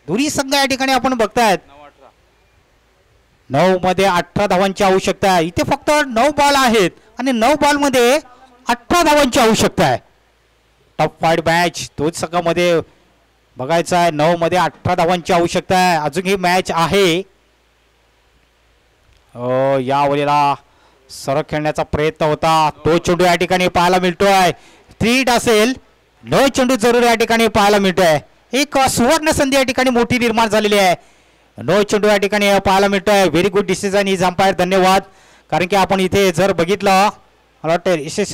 S1: दोन्ही संघ या ठिकाणी आपण बघतायत 9 मध्ये 18 धावांची आवश्यकता आहे. इथे फक्त 9 बॉल आहेत आणि 9 बॉल मध्ये 18 धावांची आवश्यकता आहे. टॉप 5 मॅच दोन संघामध्ये बघायचं आहे. 9 मध्ये 18 धावांची आवश्यकता आहे. अजून ही मॅच आहे. या वेळेला सरळ खेळण्याचा प्रयत्न होता. तो चेंडू या ठिकाणी पाहायला मिळतोय. 3 असेल 9 चेंडू जरूर या ठिकाणी पाहायला मिळतोय. एक सुवर्ण संधी या ठिकाणी मोठी निर्माण झालेली आहे. 9 चेंडू या ठिकाणी पाहायला मिळतोय. Very good decision is umpire. धन्यवाद. कारण की आपण इथे जर बघितलं मला वाटतं विशेष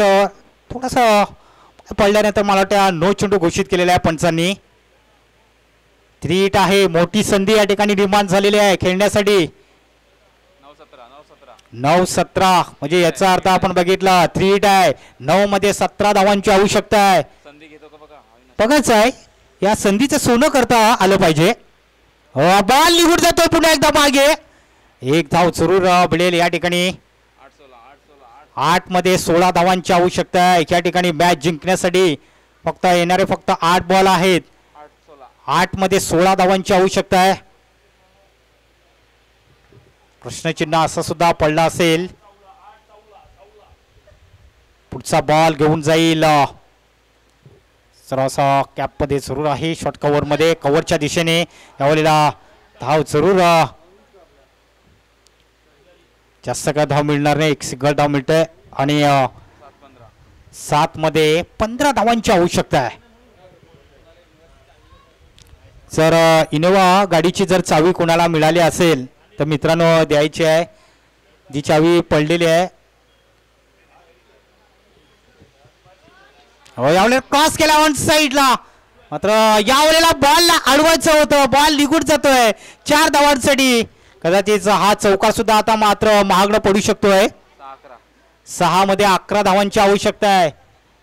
S1: थोडंसं पडल्यानंतर मला वाटतं 9 चेंडू घोषित केलेला आहे पंचांनी. 3 आहे. मोठी संधी या ठिकाणी निर्माण झालेली आहे खेळण्यासाठी. 9-17 म्हणजे याचा अर्थ आपण बघितला 3 आहे. 9 मध्ये 17 धावांची आवश्यकता आहे. बघायचं आहे या संधीचं सोनं करता आलं पाहिजे. बॉल निघून जातोय पुन्हा एकदा मागे. 1 धाव जरूर मिळेल या ठिकाणी. 8 मध्ये 16 धावांची आवश्यकता आहे. या ठिकाणी मॅच जिंकण्यासाठी फक्त येणारे फक्त 8 बॉल आहेत. 8 मध्ये 16 धावांची आवश्यकता आहे. प्रश्नचिन्ह असं सुद्धा पडला असेल. पुढचा बॉल घेऊन जाईल सरसा कॅप मध्ये जरूर आहे. शॉर्ट कव्हर मध्ये कव्हरच्या दिशेने यावेळेला धाव जरूर जास्त काय धाव मिळणार नाही. एक सिंगल धाव मिळतोय आणि 7 मध्ये 15 धावांची आवश्यकता आहे. जर इनोवा गाडीची जर चावी कोणाला मिळाली असेल तर मित्रांनो द्यायची आहे. जी चावी पडलेली आहे. यावेळेला क्रॉस केला ऑन साईडला मात्र यावेळेला बॉलला अडवायचं होतं. बॉल निघून जातोय 4 धावांसाठी. कदाचित हा चौकार सुद्धा आता मात्र महागडा पडू शकतोय. 6 मध्ये 11 धावांची आवश्यकता आहे.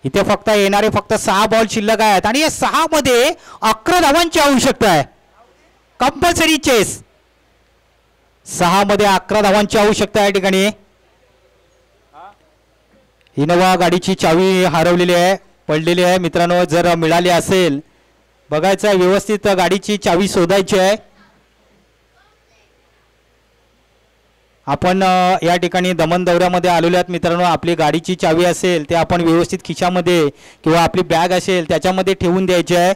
S1: इथे फक्त येणारे फक्त 6 बॉल शिल्लक आहेत आणि या 6 मध्ये 11 धावांची आवश्यकता आहे. Compulsory chess. 6 मध्ये 11 धावांची आवश्यकता आहे. या ठिकाणी इनोवा गाडीची चावी हरवलेली आहे पडलेली आहे. मित्रांनो जर मिळाली असेल बघायचं आहे व्यवस्थित गाडीची चावी शोधायची आहे. आपण या ठिकाणी दमन दौऱ्यामध्ये आलेलो आहेत मित्रांनो. आपली गाडीची चावी असेल ते आपण व्यवस्थित खिशामध्ये किंवा आपली बॅग असेल त्याच्यामध्ये ठेवून द्यायची आहे.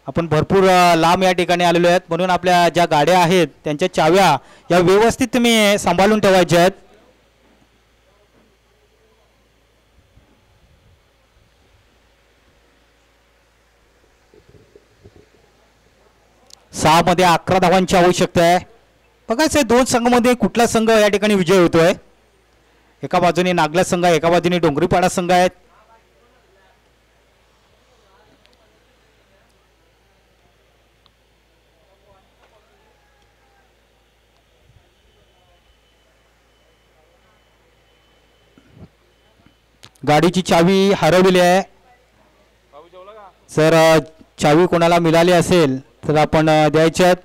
S1: आपण भरपूर लांब या ठिकाणी आलेलो आहेत म्हणून आपल्या ज्या गाड्या आहेत त्यांच्या चाव्या या व्यवस्थित तुम्ही सांभाळून ठेवायच्या आहेत. 6 मध्ये 11 धावांची आवश्यकता आहे. बघायचं 2 संघामध्ये कुठला संघ या ठिकाणी विजय होतोय. एका बाजूने नागला संघ एका बाजूने डोंगरीपाडा संघ आहेत. गाडीची चावी हरवलेली आहे.
S3: बाबू जेवला का?
S1: जर चावी कोणाला मिळाली असेल तर आपण द्यायच्यात.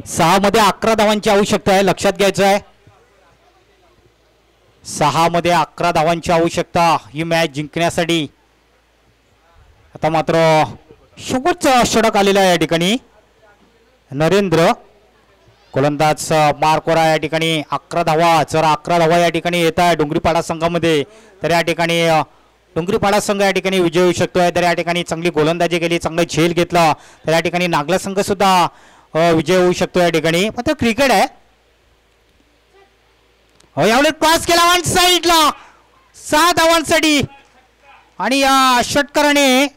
S1: 6 मध्ये 11 धावांची आवश्यकता आहे, लक्षात घ्यायचं आहे. 6 मध्ये 11 धावांची आवश्यकता ही मॅच जिंकण्यासाठी. आता मात्र शेवटचा षटक आलेला आहे या ठिकाणी. नरेंद्र गोलंदाज मार्कोरा या ठिकाणी 11 धावा. जर 11 धावा या ठिकाणी येत आहे डोंगरीपाडा संघामध्ये तर या ठिकाणी डोंगरीपाडा संघ या ठिकाणी विजय होऊ शकतोय. तर या ठिकाणी चांगली गोलंदाजी केली, चांगला झेल घेतला तर या ठिकाणी नागला संघ सुद्धा विजय होऊ शकतो या ठिकाणी. पण क्रिकेट आहे. यावेळी क्रॉस केला वन साईडला 6 धावांसाठी आणि या षटकाराने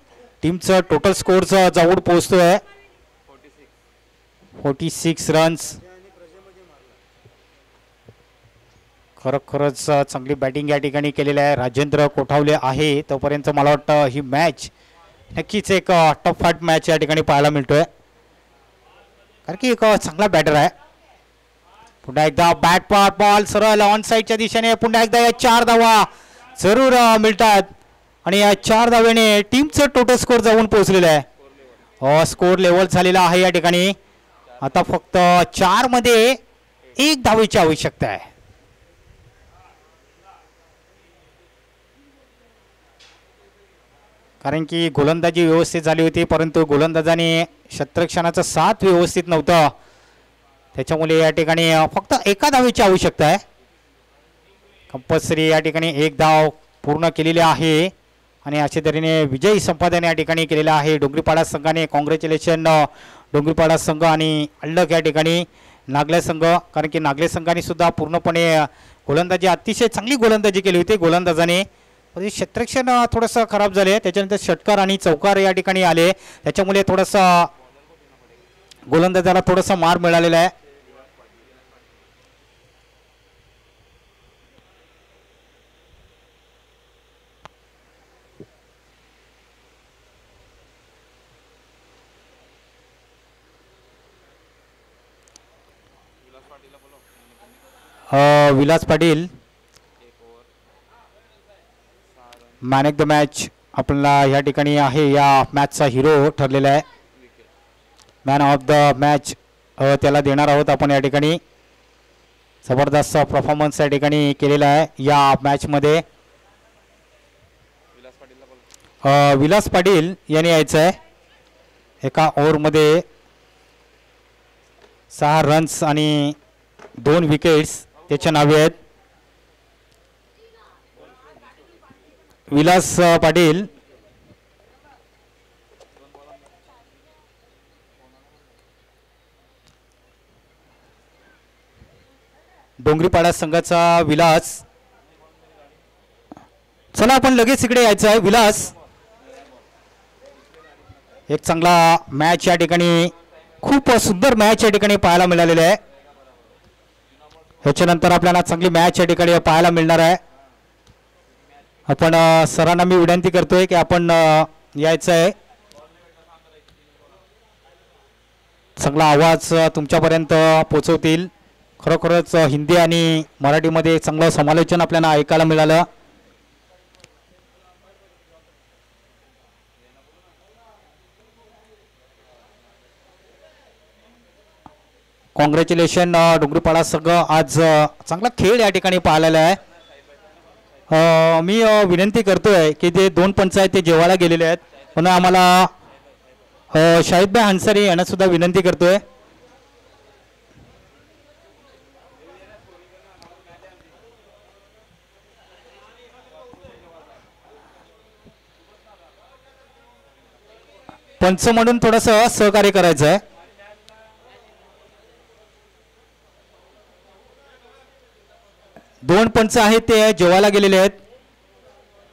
S1: टीमचं टोटल स्कोअरचं जवळ पोहोचतोय 46 रन्स. खरोखरच चांगली बॅटिंग या ठिकाणी केलेली आहे. राजेंद्र कोठावले आहे तोपर्यंत मला वाटतं ही मॅच नक्कीच एक टफ फाईट मॅच या ठिकाणी पाहायला मिळतोय, कारण की एक चांगला बॅटर आहे. पुन्हा एकदा बॅट पार बॉल सरळ ऑन साईडच्या दिशेने. पुन्हा एकदा या 4 धावा जरूर मिळतात आणि या 4 धावेने टीमचं टोटल स्कोअर जाऊन पोहोचलेलं आहे. स्कोअर लेवल झालेला आहे या ठिकाणी. आता फक्त 4 मध्ये 1 धावेची आवश्यकता आहे. कारण की गोलंदाजी व्यवस्थित झाली होती परंतु गोलंदाजाने क्षेत्ररक्षणाचा साथ व्यवस्थित नव्हता, त्याच्यामुळे या ठिकाणी फक्त 1 धावेची आवश्यकता आहे. कंपल्सरी या ठिकाणी 1 धाव पूर्ण केलेली आहे आणि अशा तऱ्हेने विजयी संपादन या ठिकाणी केलेलं आहे डोंगरीपाडा संघाने. कॉंग्रॅच्युलेशन डोंगरीपाडा संघ आणि अल्लग या ठिकाणी नागले संघ, कारण की नागले संघाने सुद्धा पूर्णपणे गोलंदाजी अतिशय चांगली गोलंदाजी केली होती गोलंदाजाने. क्षेत्ररक्षण थोडंसं खराब झाले, त्याच्यानंतर षटकार आणि चौकार या ठिकाणी आले, त्याच्यामुळे थोडंसं गोलंदाजाला थोडासा मार मिळालेला आहे. Vilas Patil man of the match आपल्याला या ठिकाणी आहे, या मॅचचा हिरो ठरलेला आहे. मॅन ऑफ द मॅच त्याला देणार आहोत आपण या ठिकाणी. जबरदस्त परफॉर्मन्स या ठिकाणी केलेला आहे या मॅचमध्ये. विलास पाटील यांनी यायचं आहे. एका ओव्हरमध्ये 6 रन्स आणि 2 विकेट्स त्याच्या नावे आहेत. विलास पाटील डोंगरीपाडा संघाचा विलास. चला आपण लगेच इकडे यायचं आहे. विलास एक चांगला मॅच या ठिकाणी, खूप सुंदर मॅच या ठिकाणी पाहायला मिळालेली आहे. ह्याच्यानंतर आपल्याला चांगली मॅच या ठिकाणी पाहायला मिळणार आहे. आपण सरांना मी विनंती करतोय की आपण यायचं आहे. चांगला आवाज तुमच्यापर्यंत पोहोचवतील. खरोखरच हिंदी आणि मराठीमध्ये चांगलं समालोचन आपल्याला ऐकायला मिळालं. कॉंग्रॅच्युलेशन डोंगरीपाडा संघ, आज चांगला खेळ या ठिकाणी पाहिलेला आहे. मी विनंती करतोय की जे 2 पंच आहेत ते जेवायला गेलेले आहेत, पुन्हा आम्हाला शाहिदभाई हंसारी यांना सुद्धा विनंती करतोय. पंच म्हणून थोडंसं सहकार्य करायचं आहे. दोन पंच आहेत ते जेवायला गेलेले आहेत,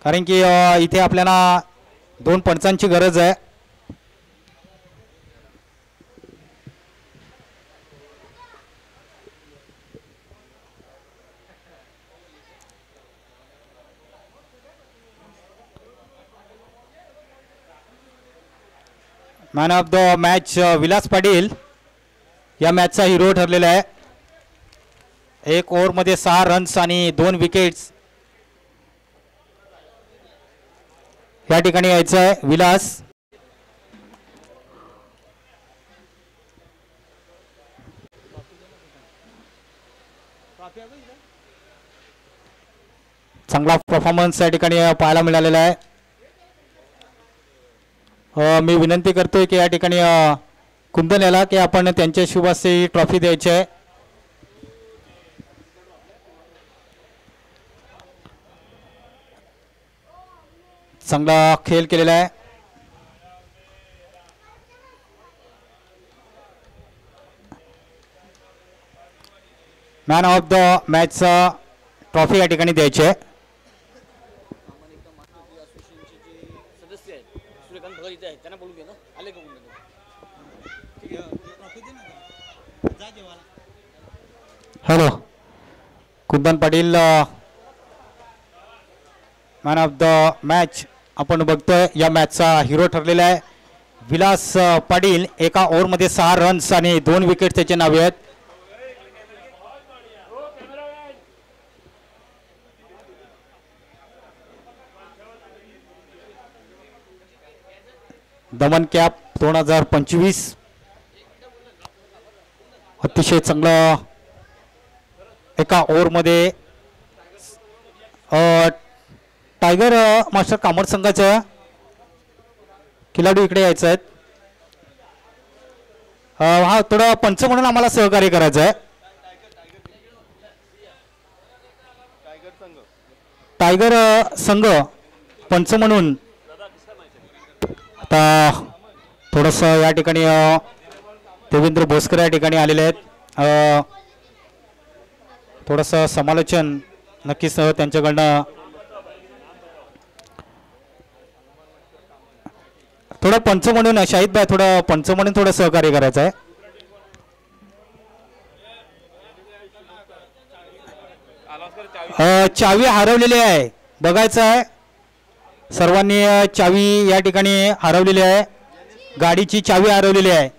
S1: कारण की इथे आपल्याला 2 पंचांची गरज आहे. Man of the match Vilas Patil या मॅचचा हिरो ठरलेला आहे. 1 ओव्हरमध्ये 6 रन्स आणि 2 विकेट्स. या ठिकाणी यायचं आहे विलास. चांगला परफॉर्मन्स या ठिकाणी पाहायला मिळालेला आहे. मी विनंती करतोय की या ठिकाणी कुंदन याला की आपण त्यांच्या शुभ हस्ते ही ट्रॉफी द्यायची आहे. चांगला खेळ केलेला आहे. Man of the match trophy या ठिकाणी द्यायची आहे.
S2: सदस्य आहेत सूर्यकांत भगर इथे आहेत, त्यांना बोलू घे ना. आले का कोणी?
S1: Hello Kundan Patil man of the match आपण बघतोय. या मॅचचा हिरो ठरलेला आहे विलास पाटील. एका ओव्हरमध्ये 6 रन्स आणि 2 विकेट त्याचे नावे आहेत. दमन कॅप 2025 अतिशय चांगलं एका ओव्हरमध्ये टायगर मास्टर कामर संघाचं खिलाडू इकडे यायचं आहेत. हा थोडं पंच म्हणून आम्हाला सहकार्य करायचं आहे. टायगर संघ पंच म्हणून आता थोडस या ठिकाणी देवेंद्र भोसकर या ठिकाणी आलेले आहेत. थोडस समालोचन नक्कीच त्यांच्याकडनं थोडं पंच म्हणून शाहिद भाई थोडं पंच म्हणून थोडं सहकार्य करायचं आहे. चावी हरवलेली आहे बघायचं आहे. सर्वांनी चावी या ठिकाणी हरवलेली आहे. गाडीची चावी हरवलेली आहे.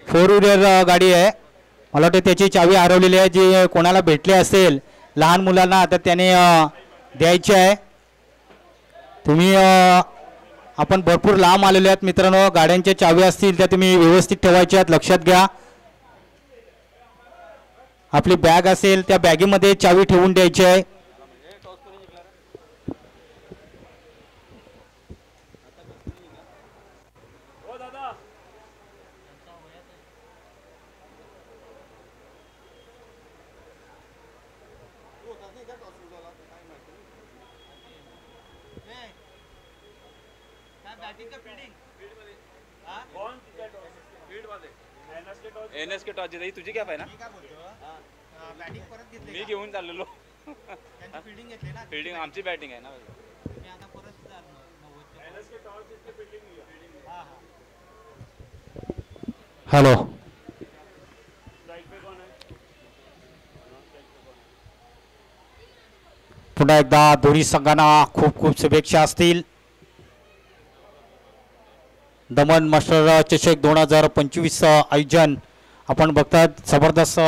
S1: 4 व्हीलर गाडी आहे. मला वाटतं त्याची चावी हरवलेली आहे. जी कोणाला भेटली असेल लहान मुलांना आता त्याने द्यायची आहे. तुम्ही आपण भरपूर लांब आलेले आहेत मित्रांनो. गाड्यांच्या चावी असतील त्या तुम्ही व्यवस्थित ठेवायच्या आहेत, लक्षात घ्या. आपली बॅग असेल त्या बॅगेमध्ये चावी ठेवून द्यायची आहे.
S3: NSK टॉस जिथे तुझी कॅप आहे ना. मी घेऊन चाललेलो. फिल्डिंग आमची बॅटिंग आहे ना.
S1: हॅलो पुन्हा एकदा दोन्ही संघांना खूप खूप शुभेच्छा असतील. दमन मास्टर चषक 2025 आयोजन आपण बघतात. जबरदस्त